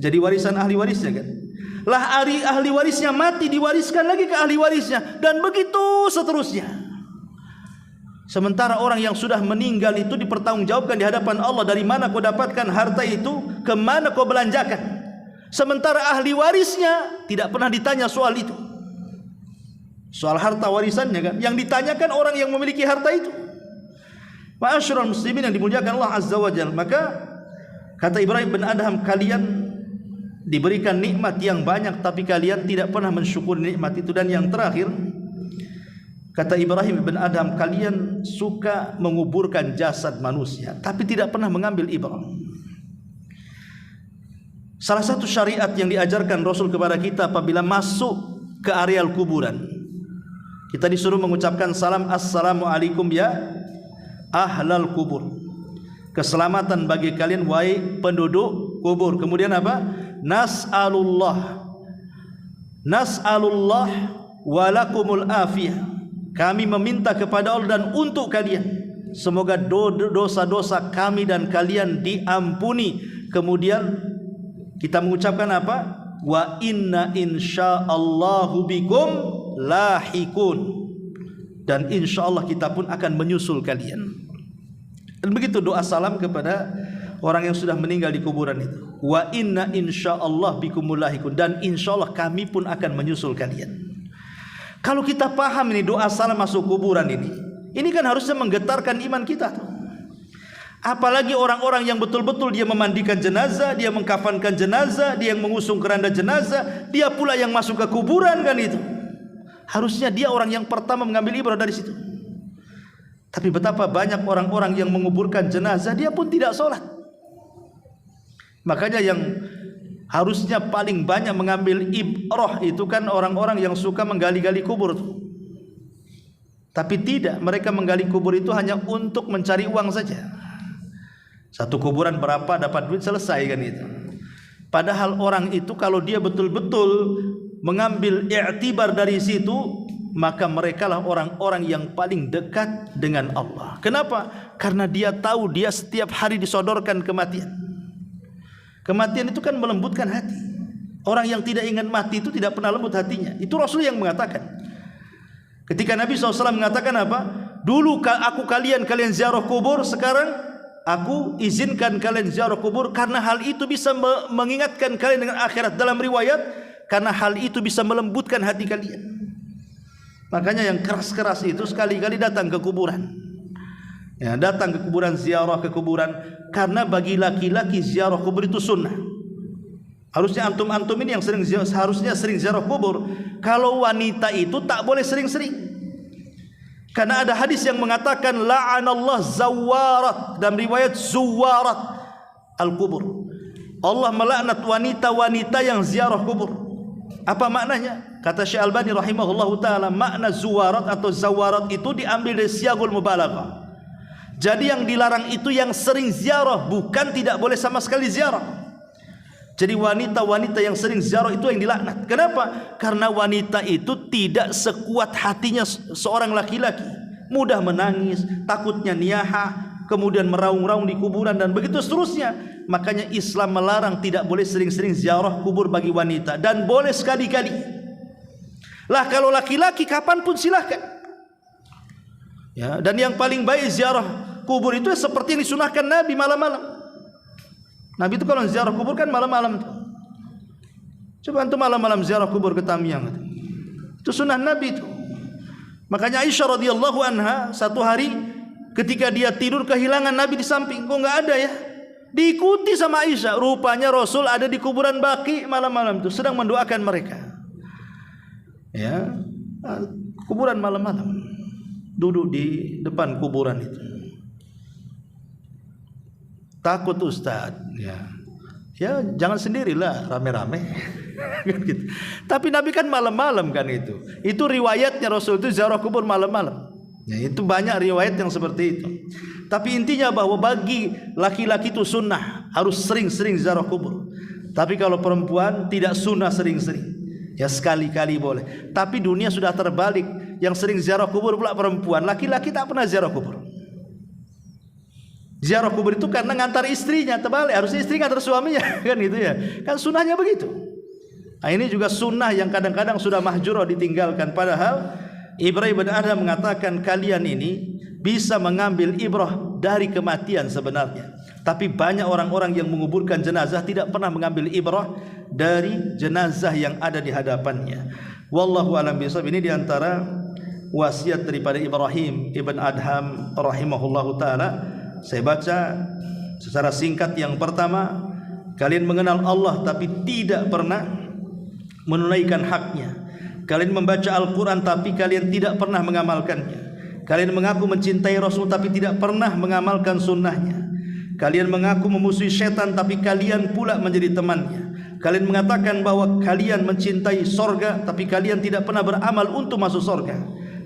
Jadi warisan ahli warisnya kan. Lah ahli warisnya mati, diwariskan lagi ke ahli warisnya, dan begitu seterusnya. Sementara orang yang sudah meninggal itu dipertanggungjawabkan di hadapan Allah, dari mana kau dapatkan harta itu, kemana kau belanjakan. Sementara ahli warisnya tidak pernah ditanya soal itu, soal harta warisannya kan. Yang ditanyakan orang yang memiliki harta itu. Ma'asyiral muslimin yang dimuliakan Allah Azza wa Jalla. Maka kata Ibrahim bin Adham, kalian diberikan nikmat yang banyak tapi kalian tidak pernah mensyukuri nikmat itu. Dan yang terakhir, kata Ibrahim bin Adham, kalian suka menguburkan jasad manusia tapi tidak pernah mengambil ibrah. Salah satu syariat yang diajarkan Rasul kepada kita apabila masuk ke areal kuburan, kita disuruh mengucapkan salam, assalamualaikum ya ahlal kubur. Keselamatan bagi kalian wahai penduduk kubur. Kemudian apa? Nas'alullah walakumul afiyah. Kami meminta kepada Allah dan untuk kalian, semoga dosa-dosa kami dan kalian diampuni. Kemudian kita mengucapkan apa? wa inna insyaallahu bikum lahikun, dan insyaallah kita pun akan menyusul kalian. Dan begitu doa salam kepada orang yang sudah meninggal di kuburan itu. Wa inna insyaallah bikumul lahikun, dan insyaallah kami pun akan menyusul kalian. Kalau kita paham ini doa salam masuk kuburan ini kan harusnya menggetarkan iman kita. Apalagi orang-orang yang betul-betul dia memandikan jenazah, dia mengkafankan jenazah, dia yang mengusung keranda jenazah, dia pula yang masuk ke kuburan kan itu. Harusnya dia orang yang pertama mengambil ibrah dari situ. Tapi betapa banyak orang-orang yang menguburkan jenazah, dia pun tidak sholat. Makanya yang harusnya paling banyak mengambil ibrah itu kan orang-orang yang suka menggali-gali kubur. Tapi tidak, mereka menggali kubur itu hanya untuk mencari uang saja. Satu kuburan berapa, dapat duit, selesai kan itu. Padahal orang itu kalau dia betul-betul mengambil i'tibar dari situ, maka merekalah orang-orang yang paling dekat dengan Allah. Kenapa? Karena dia tahu dia setiap hari disodorkan kematian. Kematian itu kan melembutkan hati. Orang yang tidak ingin mati itu tidak pernah lembut hatinya. Itu Rasul yang mengatakan. Ketika Nabi SAW mengatakan apa? Dulu kalian ziarah kubur, sekarang aku izinkan kalian ziarah kubur karena hal itu bisa mengingatkan kalian dengan akhirat. Dalam riwayat, karena hal itu bisa melembutkan hati kalian. Makanya yang keras-keras itu sekali-kali datang ke kuburan. Ya, datang ke kuburan, ziarah ke kuburan. Karena bagi laki-laki ziarah kubur itu sunnah. Harusnya antum-antum ini yang harusnya sering ziarah kubur. Kalau wanita itu tak boleh sering-sering. Karena ada hadis yang mengatakan la'anallah zawarat, dalam riwayat zuwarat al-kubur. Allah melaknat wanita-wanita yang ziarah kubur. Apa maknanya? Kata Syekh Albani rahimahullahu taala, makna zuwarat atau zawarat itu diambil dari siyagul mubalaghah. Jadi yang dilarang itu yang sering ziarah, bukan tidak boleh sama sekali ziarah. Jadi wanita-wanita yang sering ziarah itu yang dilaknat. Kenapa? Karena wanita itu tidak sekuat hatinya seorang laki-laki. Mudah menangis, takutnya niyaha, kemudian meraung-raung di kuburan dan begitu seterusnya. Makanya Islam melarang tidak boleh sering-sering ziarah kubur bagi wanita, dan boleh sekali-kali. Lah kalau laki-laki kapanpun silahkan. Ya, dan yang paling baik ziarah kubur itu seperti yang disunahkan Nabi malam-malam. Nabi itu kalau ziarah kubur kan malam-malam. Coba antum malam-malam ziarah kubur ke Tamyang. Itu sunnah Nabi itu. Makanya Aisyah radhiyallahu anha satu hari ketika dia tidur kehilangan Nabi di samping. Kok enggak ada ya? Diikuti sama Aisyah. Rupanya Rasul ada di kuburan Baqi malam-malam itu sedang mendoakan mereka. Ya, kuburan malam-malam. Duduk di depan kuburan itu. Takut Ustaz, ya jangan sendirilah, rame-rame. Gitu. Tapi Nabi kan malam-malam kan itu. Itu riwayatnya Rasul itu ziarah kubur malam-malam. Ya, itu banyak riwayat yang seperti itu. Tapi intinya bahwa bagi laki-laki itu sunnah, harus sering-sering ziarah kubur. Tapi kalau perempuan tidak sunnah sering-sering. Ya sekali-kali boleh. Tapi dunia sudah terbalik, yang sering ziarah kubur pula perempuan, laki-laki tak pernah ziarah kubur. Ziarah kubur itu karena ngantar istrinya, terbalik, harusnya istri ngantar suaminya, kan gitu ya. Kan sunnahnya begitu. Nah, ini juga sunnah yang kadang-kadang sudah mahjurah ditinggalkan. Padahal Ibrahim bin Adham mengatakan kalian ini bisa mengambil ibrah dari kematian sebenarnya. Tapi banyak orang-orang yang menguburkan jenazah tidak pernah mengambil ibrah dari jenazah yang ada di hadapannya. Wallahu a'lam bishawab. Ini diantara wasiat daripada Ibrahim ibn Adham rahimahullahu taala. Saya baca secara singkat. Yang pertama, kalian mengenal Allah tapi tidak pernah menunaikan haknya. Kalian membaca Al-Quran tapi kalian tidak pernah mengamalkannya. Kalian mengaku mencintai Rasul tapi tidak pernah mengamalkan sunnahnya. Kalian mengaku memusuhi setan tapi kalian pula menjadi temannya. Kalian mengatakan bahwa kalian mencintai sorga tapi kalian tidak pernah beramal untuk masuk sorga.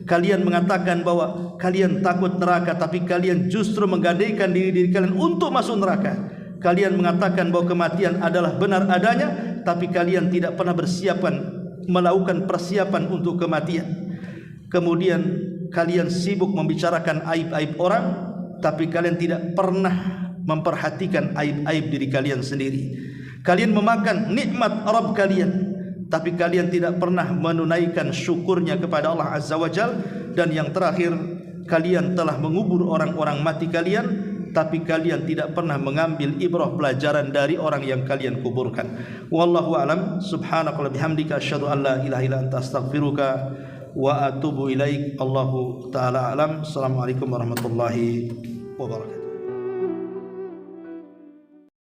Kalian mengatakan bahwa kalian takut neraka tapi kalian justru menggadaikan diri kalian untuk masuk neraka. Kalian mengatakan bahwa kematian adalah benar adanya tapi kalian tidak pernah melakukan persiapan untuk kematian. Kemudian kalian sibuk membicarakan aib-aib orang tapi kalian tidak pernah memperhatikan aib-aib diri kalian sendiri. Kalian memakan nikmat Rabb kalian, tapi kalian tidak pernah menunaikan syukurnya kepada Allah Azza wa Jal. Dan yang terakhir, kalian telah mengubur orang-orang mati kalian, tapi kalian tidak pernah mengambil ibrah pelajaran dari orang yang kalian kuburkan. Wallahu a'lam. Subhanaka wa bihamdika asyhadu an la ilaha illa anta astaghfiruka wa atubu ilaik. Allahu taala alam. Assalamualaikum warahmatullahi wabarakatuh.